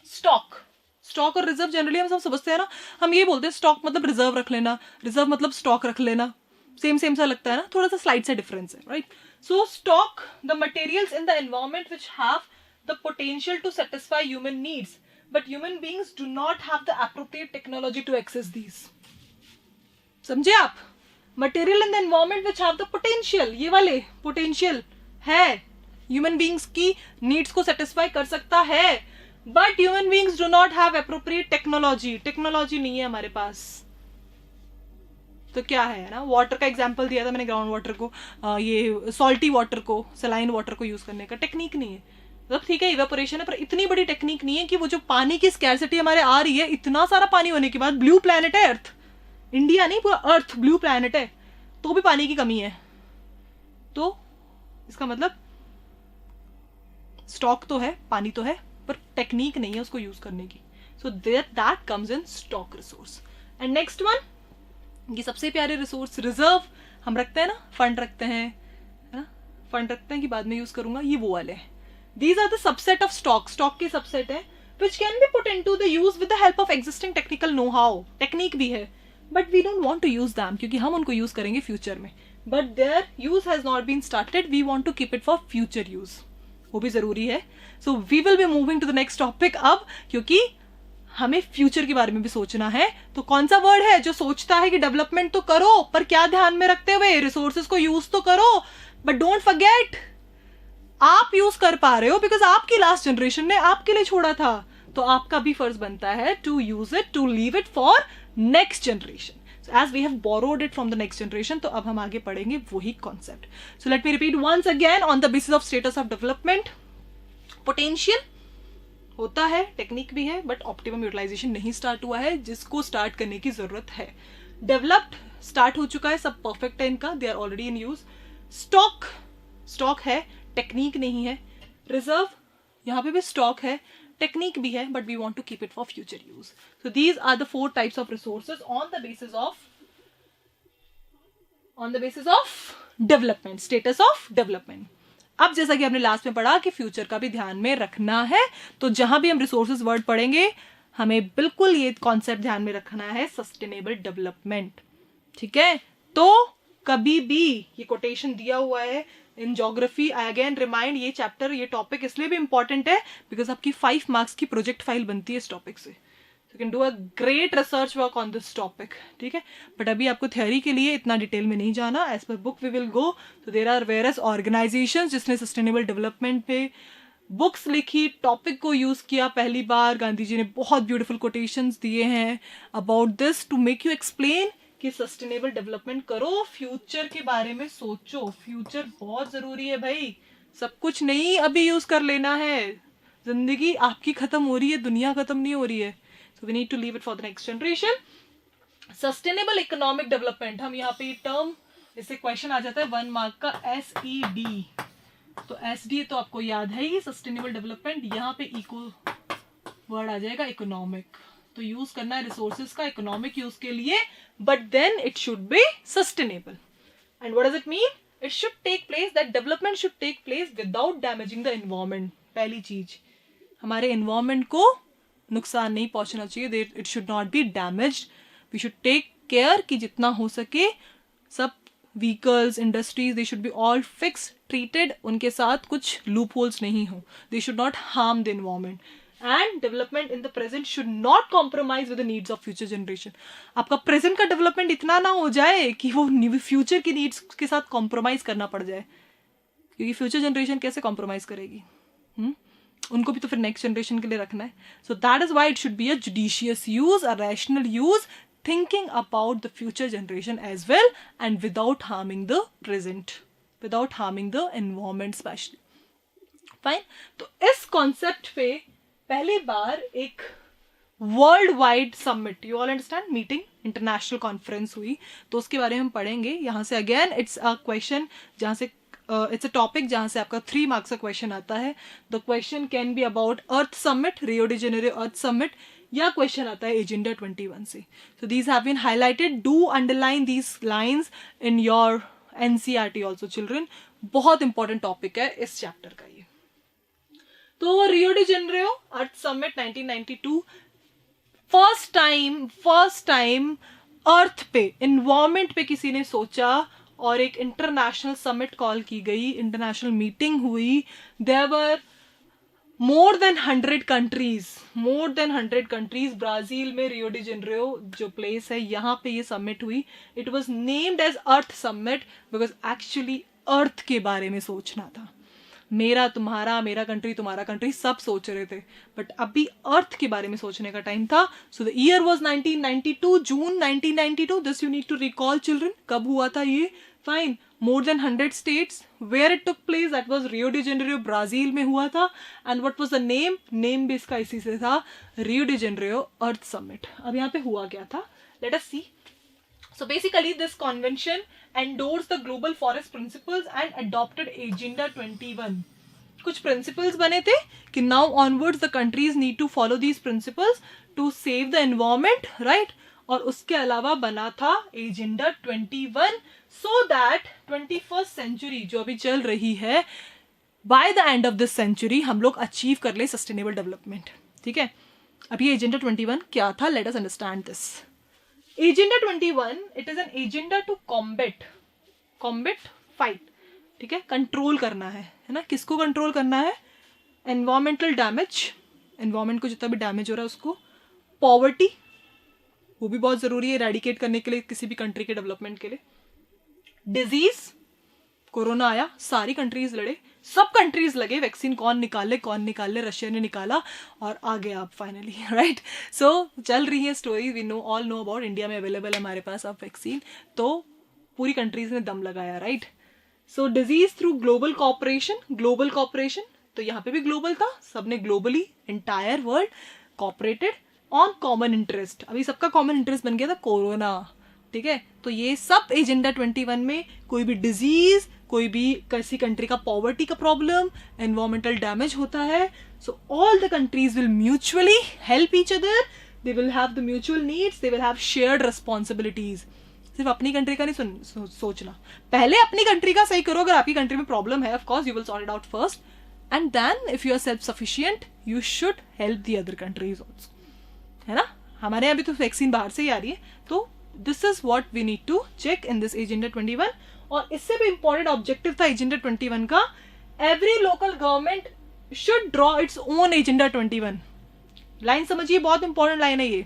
स्टॉक और रिजर्व जनरली हम सब समझते हैं ना, हम ये बोलते हैं स्टॉक मतलब रिजर्व रख लेना, रिजर्व मतलब स्टॉक रख लेना, सेम सा लगता है ना, थोड़ा सा स्लाइड से डिफरेंस है, right? So stock, the materials in the environment which have the potential to satisfy human needs, but human beings do not have the appropriate technology to access these. समझे आप? Material in the environment which have the potential, ये वाले potential है, human beings की needs को satisfy कर सकता है, but human beings do not have appropriate technology. Technology नहीं है हमारे पास। तो क्या है ना, वाटर का एग्जाम्पल दिया था मैंने, ग्राउंड वाटर को, ये सॉल्टी वाटर को, सलाइन वाटर को यूज करने का टेक्निक नहीं है। मतलब ठीक है इवेपोरेशन है, पर इतनी बड़ी टेक्निक नहीं है कि वो जो पानी की स्कैरसिटी हमारे आ रही है, इतना सारा पानी होने के बाद, ब्लू प्लैनेट है अर्थ, इंडिया नहीं पूरा अर्थ ब्लू प्लैनेट है, तो भी पानी की कमी है। तो इसका मतलब स्टॉक तो है, पानी तो है, पर टेक्निक नहीं है उसको यूज करने की। So that comes in stock resource. And next one, ये सबसे प्यारे रिसोर्स रिजर्व हम रखते हैं ना, फंड रखते हैं, है ना, फंड रखते हैं कि बाद में यूज करूंगा, ये वो वाले हैं। These are the subset of stock. Stock के subset है which can be put into the use with the help of existing technical know-how. Technique भी है, but we don't want to use them क्योंकि हम उनको यूज करेंगे फ्यूचर में. But their use has not been started. We want to keep it for future use. वो भी जरूरी है. So we will be moving to the next topic अब, क्योंकि हमें फ्यूचर के बारे में भी सोचना है. तो कौन सा वर्ड है जो सोचता है कि डेवलपमेंट तो करो, पर क्या ध्यान में रखते हुए रिसोर्सेज को यूज तो करो, बट डोंट फॉरगेट आप यूज कर पा रहे हो बिकॉज आपकी लास्ट जनरेशन ने आपके लिए छोड़ा था, तो आपका भी फर्ज बनता है to use it, to leave it for next generation. As we have borrowed it from the next generation, तो अब हम आगे पढ़ेंगे वही concept. So let me repeat once again, on the basis of status of development, potential होता है, टेक्निक भी है, बट ऑप्टिमम यूटिलाइजेशन नहीं स्टार्ट हुआ है, जिसको स्टार्ट करने की जरूरत है. डेवलप्ड स्टार्ट हो चुका है, सब परफेक्ट है इनका, they are already in use. Stock है, टेक्निक नहीं है. रिजर्व, यहाँ पे भी स्टॉक है, टेक्निक भी है, but we want to keep it for future use. So these are the 4 types of resources on the basis of development, status of development. अब जैसा कि हमने लास्ट में पढ़ा कि फ्यूचर का भी ध्यान में रखना है, तो जहां भी हम रिसोर्सेज वर्ड पढ़ेंगे हमें बिल्कुल ये कॉन्सेप्ट ध्यान में रखना है, सस्टेनेबल डेवलपमेंट. ठीक है, तो कभी भी ये कोटेशन दिया हुआ है in geography. I again remind, ये चैप्टर, ये टॉपिक इसलिए भी इंपॉर्टेंट है बिकॉज आपकी 5 मार्क्स की प्रोजेक्ट फाइल बनती है इस टॉपिक से. You can do a great research work on this topic. ठीक है, बट अभी आपको थ्योरी के लिए इतना डिटेल में नहीं जाना. As per book we will go. तो देयर आर वेरियस ऑर्गेनाइजेशन जिसने सस्टेनेबल डेवलपमेंट पे बुक्स लिखी, टॉपिक को यूज किया पहली बार. गांधी जी ने बहुत ब्यूटीफुल कोटेशंस दिए हैं about this to make you explain कि सस्टेनेबल डेवलपमेंट करो, फ्यूचर के बारे में सोचो. फ्यूचर बहुत जरूरी है भाई, सब कुछ नहीं अभी यूज कर लेना है. जिंदगी आपकी खत्म हो रही है, दुनिया खत्म नहीं हो रही है. So we need to leave it for the next generation. Sustainable economic development, हम यहाँ पे टर्म, इससे क्वेश्चन आ जाता है 1 मार्क का, SED. तो SD तो आपको याद है ही, सस्टेनेबल डेवलपमेंट. यहाँ पे इको वर्ड आ जाएगा, इकोनॉमिक. तो यूज करना है रिसोर्सेज का इकोनॉमिक यूज के लिए, but then it should be sustainable. And what does it mean? It should take place, that development should take place without damaging the environment. पहली चीज, हमारे एनवायरमेंट को नुकसान नहीं पहुंचना चाहिए. It should not be damaged. We should take care कि जितना हो सके सब vehicles, industries, they should be all fix, treated, उनके साथ कुछ लूप होल्स नहीं हो. They should not harm the environment. And development in the present should not compromise with the needs of future generation. आपका प्रेजेंट का डेवलपमेंट इतना ना हो जाए कि वो फ्यूचर की नीड्स के साथ कॉम्प्रोमाइज करना पड़ जाए, क्योंकि फ्यूचर जनरेशन कैसे कॉम्प्रोमाइज करेगी? उनको भी तो फिर नेक्स्ट जनरेशन के लिए रखना है. सो that is why it should be a judicious use, a rational use, thinking about the future generation as well, and without harming the present, without harming the environment especially. Fine. तो इस कॉन्सेप्ट पे पहली बार एक world wide summit, you all understand, meeting, international conference हुई, तो उसके बारे में हम पढ़ेंगे. यहाँ से अगेन इट्स अ क्वेश्चन जहाँ से इट्स अ टॉपिक जहाँ से आपका 3 मार्क्स का क्वेश्चन आता है. The question can be about earth summit, Rio de Janeiro earth summit, या क्वेश्चन आता है एजेंडा 21 से. So these have been highlighted. Do underline these lines in your NCERT also children. बहुत इंपॉर्टेंट टॉपिक है इस चैप्टर का ये. तो Rio de Janeiro earth summit 1992, first time earth पे, इन्वायरमेंट पे किसी ने सोचा और एक इंटरनेशनल समिट कॉल की गई, इंटरनेशनल मीटिंग हुई. There were more than 100 countries. Brazil में रियो डी जेनेरो जो प्लेस है, यहाँ पे ये समिट हुई. It was named as earth summit because actually earth के बारे में सोचना था. मेरा तुम्हारा, मेरा कंट्री तुम्हारा कंट्री, सब सोच रहे थे, बट अभी अर्थ के बारे में सोचने का टाइम था. So the year was 1992, June 1992. This you need to recall children. कब हुआ था ये? Fine. More than 100 states where it took place, that was Rio de Janeiro, Brazil में हुआ था. And what was the name? Name भी इसका इसी से था, Rio de Janeiro Earth Summit. अब यहाँ पे हुआ क्या था? Let us see. So basically this convention endorsed the global forest principles and adopted Agenda 21. कुछ principles बने थे कि now onwards the countries need to follow these principles to save the environment, right? और उसके अलावा बना था agenda 21, so that 21st century जो अभी चल रही है, by the end of this century हम लोग अचीव कर ले सस्टेनेबल डेवलपमेंट. ठीक है, अभी एजेंडा 21 क्या था? Let us understand this. Agenda 21, it is an agenda to combat, fight. ठीक है, कंट्रोल करना है ना. किसको कंट्रोल करना है? एनवायरमेंटल डैमेज, एनवायरमेंट को जितना भी डैमेज हो रहा है उसको. पॉवर्टी, वो भी बहुत जरूरी है इरेडिकेट करने के लिए, किसी भी कंट्री के डेवलपमेंट के लिए. डिजीज, कोरोना आया, सारी कंट्रीज लड़े, सब कंट्रीज लगे वैक्सीन कौन निकाले, रशिया ने निकाला और आ गया अब फाइनली, राइट। सो चल रही है story, we know all know about, India में अवेलेबल है हमारे पास अब वैक्सीन, तो पूरी कंट्रीज ने दम लगाया, right. So disease through global cooperation, तो यहाँ पे भी ग्लोबल था, सबने globally entire world cooperated on common interest. अभी सबका कॉमन इंटरेस्ट बन गया था कोरोना, ठीक है। तो ये सब एजेंडा 21 में कोई भी डिजीज, कोई भी किसी कंट्री का पॉवर्टी का प्रॉब्लम, एनवायरमेंटल डैमेज होता है, सो all the countries will mutually help each other, they will have the mutual needs, they will have shared responsibilities. सिर्फ अपनी कंट्री का नहीं सोचना, पहले अपनी कंट्री का सही करो। अगर आपकी कंट्री में प्रॉब्लम है, of course you will sort it out first, and then if you are self sufficient you should help the other countries also, है ना। हमारे यहाँ भी तो वैक्सीन बाहर से ही आ रही है, तो this is what we need to check in this agenda 21। और इससे भी इंपॉर्टेंट ऑब्जेक्टिव था एजेंडा 21 का, every local government should draw its own agenda 21। Line समझिए, बहुत इंपॉर्टेंट लाइन है ये।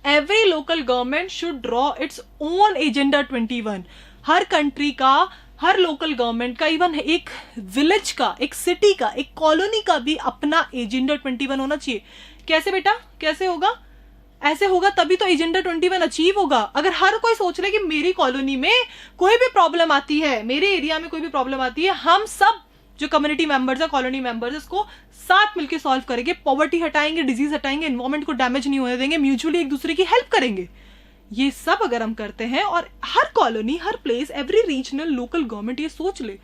Every local government should draw its own agenda 21। Her country का, हर लोकल गवर्नमेंट का, इवन एक विलेज का, एक सिटी का, एक कॉलोनी का भी अपना एजेंडा 21 होना चाहिए। कैसे बेटा, कैसे होगा? ऐसे होगा तभी तो एजेंडा 21 अचीव होगा। अगर हर कोई सोच ले कि मेरी कॉलोनी में कोई भी प्रॉब्लम आती है, मेरे एरिया में कोई भी प्रॉब्लम आती है, हम सब जो कम्युनिटी मेंबर्स है, कॉलोनी मेंबर्स, इसको साथ मिलकर सॉल्व करेंगे, पॉवर्टी हटाएंगे, डिजीज हटाएंगे, एनवायरमेंट को डैमेज नहीं होने देंगे, म्यूचुअली एक दूसरे की हेल्प करेंगे, ये सब अगर हम करते हैं, और हर कॉलोनी, हर place, every regional local government ये सोच ले,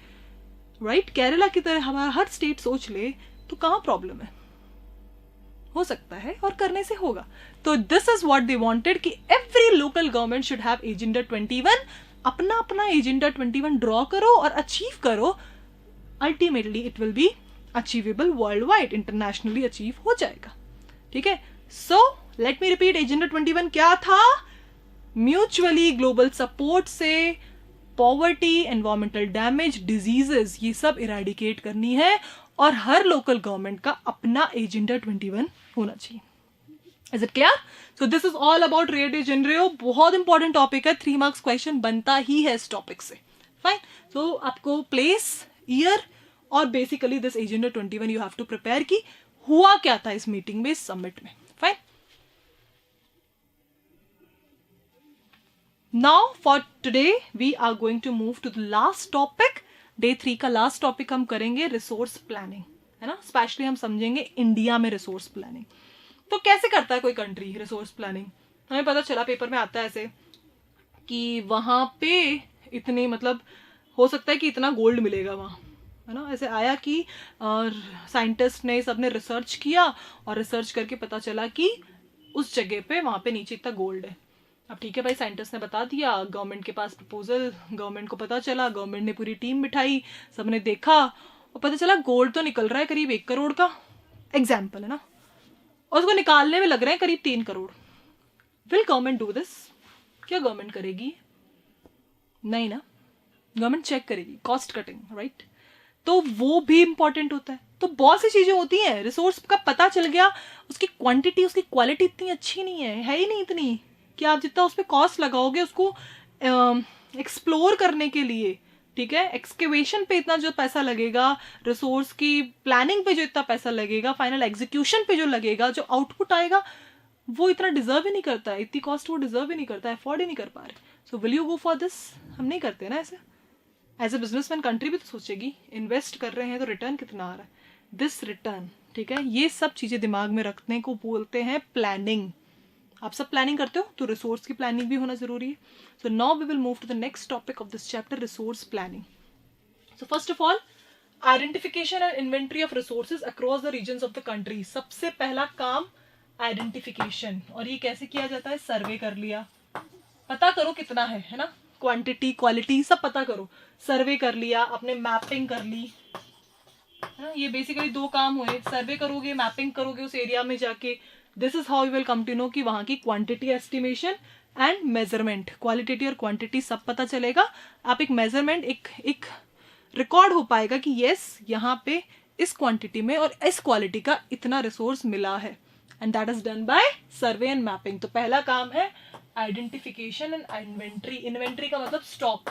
राइट, केरला की तरह हमारा हर स्टेट सोच ले, तो कहां प्रॉब्लम है? हो सकता है और करने से होगा। तो this is what they wanted कि every local government should have agenda 21, अपना अपना एजेंडा 21 ड्रॉ करो और अचीव करो। Ultimately it will be achievable world wide, internationally achieve हो जाएगा, ठीक है। So let me repeat, agenda 21 क्या था? म्यूचुअली ग्लोबल सपोर्ट से पॉवर्टी, एनवायरमेंटल डैमेज, डिजीजेस, ये सब इरेडिकेट करनी है, और हर लोकल गवर्नमेंट का अपना एजेंडा 21 होना चाहिए। Is it clear? So this is all about Rio de Janeiro. बहुत इंपॉर्टेंट टॉपिक है, 3 मार्क्स क्वेश्चन बनता ही है इस टॉपिक से। फाइन, सो आपको प्लेस, ईयर और basically this agenda 21 you have to prepare कि हुआ क्या था इस मीटिंग में, इस समिट में। Fine, now for today we are going to move to the last topic. Day 3 का लास्ट टॉपिक हम करेंगे रिसोर्स प्लानिंग, है ना। स्पेशली हम समझेंगे इंडिया में रिसोर्स प्लानिंग। तो कैसे करता है कोई कंट्री रिसोर्स प्लानिंग? हमें पता चला, पेपर में आता है ऐसे कि वहां पे इतने, मतलब हो सकता है कि इतना गोल्ड मिलेगा वहां, है ना। ऐसे आया कि साइंटिस्ट ने, सबने रिसर्च किया और रिसर्च करके पता चला कि उस जगह पे, वहां पे नीचे इतना गोल्ड है। अब ठीक है भाई, साइंटिस्ट ने बता दिया, गवर्नमेंट के पास प्रपोजल, गवर्नमेंट को पता चला, गवर्नमेंट ने पूरी टीम बिठाई, सबने देखा और पता चला गोल्ड तो निकल रहा है करीब 1 करोड़ का, एग्जाम्पल है ना, और उसको निकालने में लग रहे हैं करीब 3 crore. Will government do this? क्या गवर्नमेंट करेगी? नहीं ना, गवर्नमेंट चेक करेगी, कॉस्ट कटिंग, राइट। तो वो भी इंपॉर्टेंट होता है। तो बहुत सी चीजें होती हैं, रिसोर्स का पता चल गया, उसकी क्वांटिटी, उसकी क्वालिटी इतनी अच्छी नहीं है ही नहीं इतनी कि आप जितना उस पर कॉस्ट लगाओगे उसको एक्सप्लोर करने के लिए, ठीक है, एक्सकेवेशन पे इतना जो पैसा लगेगा, रिसोर्स की प्लानिंग पे जो इतना पैसा लगेगा, फाइनल एग्जीक्यूशन पे जो लगेगा, जो आउटपुट आएगा, वो इतना डिजर्व ही नहीं करता है, इतनी कॉस्ट वो डिजर्व ही नहीं करता, अफोर्ड ही नहीं कर पा रहे। So will you go for this? हम नहीं करते ना ऐसे। एज ए बिजनेसमैन कंट्री भी तो सोचेगी, इन्वेस्ट कर रहे हैं तो रिटर्न कितना आ रहा है, दिस रिटर्न, ठीक है। ये सब चीजें दिमाग में रखने को बोलते हैं प्लानिंग। आप सब प्लानिंग करते हो, तो रिसोर्स की प्लानिंग भी होना जरूरी है। So now we will move to the next topic of this chapter, resource planning. So first of all, identification and inventory of resources across the regions of the country. सबसे पहला काम आइडेंटिफिकेशन, और ये कैसे किया जाता है? सर्वे कर लिया, पता करो कितना है ना, क्वांटिटी, क्वालिटी सब पता करो, सर्वे कर लिया, आपने मैपिंग कर ली, है ना। ये बेसिकली 2 काम हुए, सर्वे करोगे, मैपिंग करोगे उस एरिया में जाके, this is how you will come to know कि वहां की quantity estimation and measurement, quality और क्वांटिटी सब पता चलेगा। आप एक मेजरमेंट, एक रिकॉर्ड हो पाएगा कि यस, यहाँ पे इस क्वांटिटी में और इस क्वालिटी का इतना रिसोर्स मिला है, and that is done by survey and mapping. तो पहला काम है आइडेंटिफिकेशन एंड इन्वेंट्री। इन्वेंट्री का मतलब stock,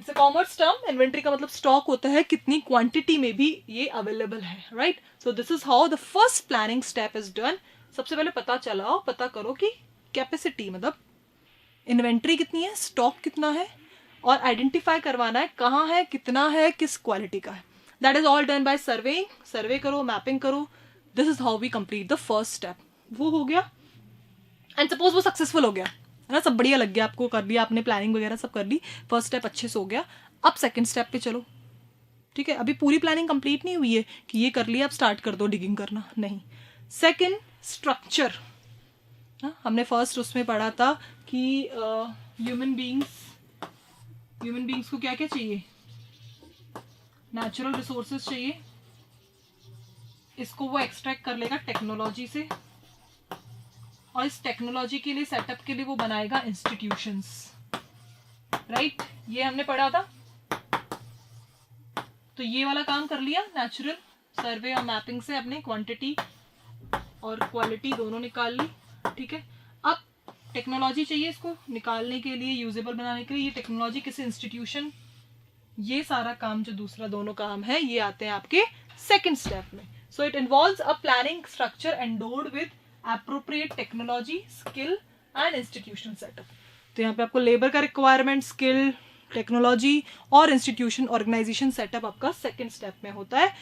it's a commerce term. Inventory का मतलब स्टॉक होता है, कितनी क्वांटिटी में भी ये अवेलेबल है, right. So this is how the first planning step is done. सबसे पहले पता करो कि कैपेसिटी मतलब इन्वेंट्री कितनी है, स्टॉक कितना है, और आइडेंटिफाई करवाना है कहाँ है, कितना है, किस क्वालिटी का है. That is all done by surveying. Survey करो, मैपिंग करो. This is how we complete the first step. वो हो गया एंड सपोज वो सक्सेसफुल हो गया, है ना, सब बढ़िया लग गया आपको, कर लिया आपने प्लानिंग वगैरह सब कर ली, फर्स्ट स्टेप अच्छे से हो गया. अब सेकंड स्टेप पे चलो. ठीक है, अभी पूरी प्लानिंग कंप्लीट नहीं हुई है कि ये कर लिया अब स्टार्ट कर दो डिगिंग करना, नहीं. Second structure. हमने फर्स्ट उसमें पढ़ा था कि ह्यूमन बींग्स को क्या क्या चाहिए, नेचुरल रिसोर्सेज चाहिए. इसको वो एक्सट्रैक्ट कर लेगा टेक्नोलॉजी से, और इस टेक्नोलॉजी के लिए सेटअप के लिए वो बनाएगा इंस्टीट्यूशंस, राइट. ये हमने पढ़ा था. तो ये वाला काम कर लिया, नेचुरल सर्वे और मैपिंग से अपने क्वांटिटी और क्वालिटी दोनों निकाल ली. ठीक है, अब टेक्नोलॉजी चाहिए इसको निकालने के लिए, यूजेबल बनाने के लिए. ये टेक्नोलॉजी किसी इंस्टीट्यूशन, ये सारा काम जो दूसरा दोनों काम है ये आते हैं आपके सेकंड स्टेप में. So it involves a planning structure endowed with appropriate technology, skill and institutional setup. तो यहाँ पे आपको लेबर का रिक्वायरमेंट, स्किल, टेक्नोलॉजी और इंस्टीट्यूशन ऑर्गेनाइजेशन सेटअप आपका सेकंड स्टेप में होता है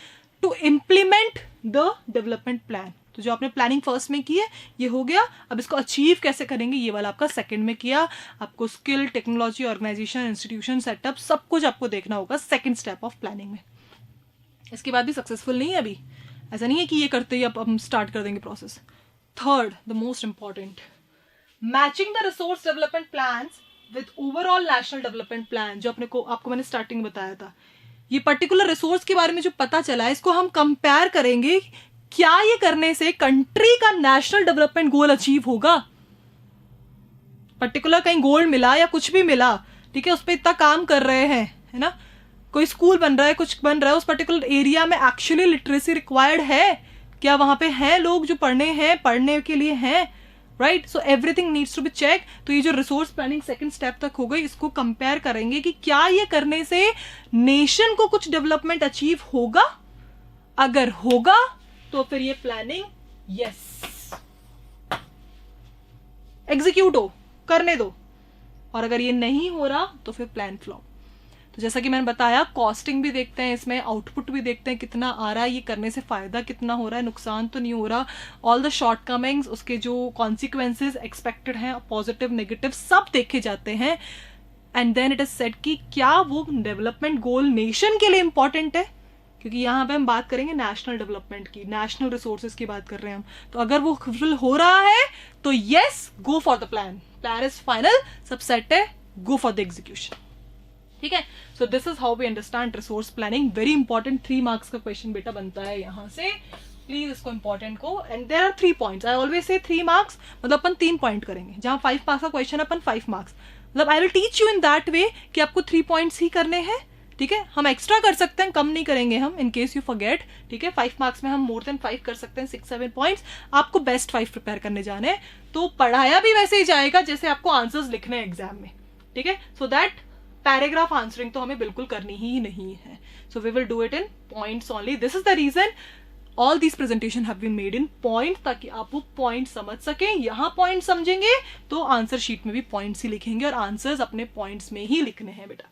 to implement the development plan. तो जो आपने प्लानिंग फर्स्ट में की है ये हो गया. अब इसको अचीव कैसे करेंगे ये वाला आपका सेकंड में किया. आपको skill, technology, organisation, institution setup सब कुछ आपको देखना होगा सेकंड स्टेप ऑफ प्लानिंग में. इसके बाद भी सक्सेसफुल नहीं है अभी, ऐसा नहीं है कि ये करते ही अब हम स्टार्ट कर देंगे process. Third, the most important, matching the resource development plans with overall national development plan. जो आपको मैंने स्टार्टिंग में बताया था, ये पर्टिकुलर रिसोर्स के बारे में जो पता चला है इसको हम कंपेयर करेंगे, क्या ये करने से कंट्री का नेशनल डेवलपमेंट गोल अचीव होगा. पर्टिकुलर कहीं गोल मिला या कुछ भी मिला, ठीक है, उस पर इतना काम कर रहे हैं, है ना, कोई स्कूल बन रहा है, कुछ बन रहा है, उस पर्टिकुलर एरिया में एक्चुअली लिटरेसी रिक्वायर्ड है क्या, वहां पे हैं लोग जो पढ़ने के लिए हैं, right. So everything needs to be check. तो ये जो रिसोर्स प्लानिंग सेकंड स्टेप तक हो गई, इसको कंपेयर करेंगे कि क्या ये करने से नेशन को कुछ डेवलपमेंट अचीव होगा. अगर होगा तो फिर ये प्लानिंग यस एग्जीक्यूट हो, करने दो. और अगर ये नहीं हो रहा तो फिर प्लान फ्लॉप. तो जैसा कि मैंने बताया, कॉस्टिंग भी देखते हैं इसमें, आउटपुट भी देखते हैं कितना आ रहा है, ये करने से फायदा कितना हो रहा है, नुकसान तो नहीं हो रहा, ऑल द शॉर्टकमिंग्स, उसके जो कॉन्सिक्वेंसेज एक्सपेक्टेड हैं, पॉजिटिव नेगेटिव सब देखे जाते हैं. And then it is said कि क्या वो डेवलपमेंट गोल नेशन के लिए इंपॉर्टेंट है, क्योंकि यहाँ पे हम बात करेंगे नेशनल डेवलपमेंट की, नेशनल रिसोर्सेज की बात कर रहे हैं हम. तो अगर वो फुलफिल हो रहा है तो yes, go for the plan. Plan is final, सब सेट है, गो फॉर द एग्जीक्यूशन. ठीक है. So this is how we understand resource planning. Very important 3 marks का क्वेश्चन बेटा बनता है यहाँ से, प्लीज इसको इंपॉर्टेंट को. And there are 3 points. I always say 3 marks मतलब अपन 3 पॉइंट करेंगे. जहां 5 मार्क्स का क्वेश्चन है अपन 5 मार्क्स, मतलब I will teach you in that way कि आपको 3 पॉइंट्स ही करने हैं. ठीक है, हम एक्स्ट्रा कर सकते हैं, कम नहीं करेंगे हम, इन केस यू फॉरगेट. ठीक है, 5 मार्क्स में हम मोर देन 5 कर सकते हैं, 6-7 पॉइंट्स. आपको बेस्ट 5 प्रिपेयर करने जाने हैं, तो पढ़ाया भी वैसे ही जाएगा जैसे आपको आंसर्स लिखने हैं एग्जाम में. ठीक है, सो दैट पैराग्राफ आंसरिंग तो हमें बिल्कुल करनी ही नहीं है. So we will do it in points only. This is the reason all these presentation have been made in point, ताकि आप वो पॉइंट समझ सकें. यहाँ पॉइंट समझेंगे तो आंसर शीट में भी पॉइंट्स ही लिखेंगे, और आंसर्स अपने पॉइंट्स में ही लिखने हैं बेटा.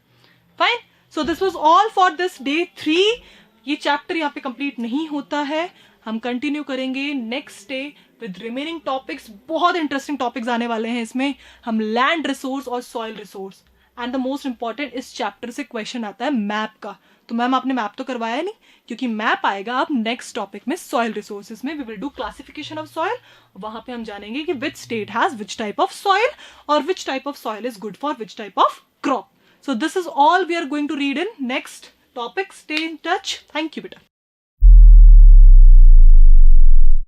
Fine. So this was all for this day 3. ये चैप्टर यहाँ पे कंप्लीट नहीं होता है, हम कंटिन्यू करेंगे next day with remaining topics. बहुत इंटरेस्टिंग टॉपिक्स आने वाले हैं इसमें. हम लैंड रिसोर्स और soil resource, and the most important इस चैप्टर से क्वेश्चन आता है मैप का. तो मैम आपने मैप तो करवाया नहीं, क्योंकि मैप आएगा अब नेक्स्ट टॉपिक में सॉइल रिसोर्सेज में. We will do classification of soil. वहां पे हम जानेंगे कि which state has which type of soil, और which type of soil is good for which type of crop. So this is all we are going to read in next topic. Stay in touch. Thank you, beta.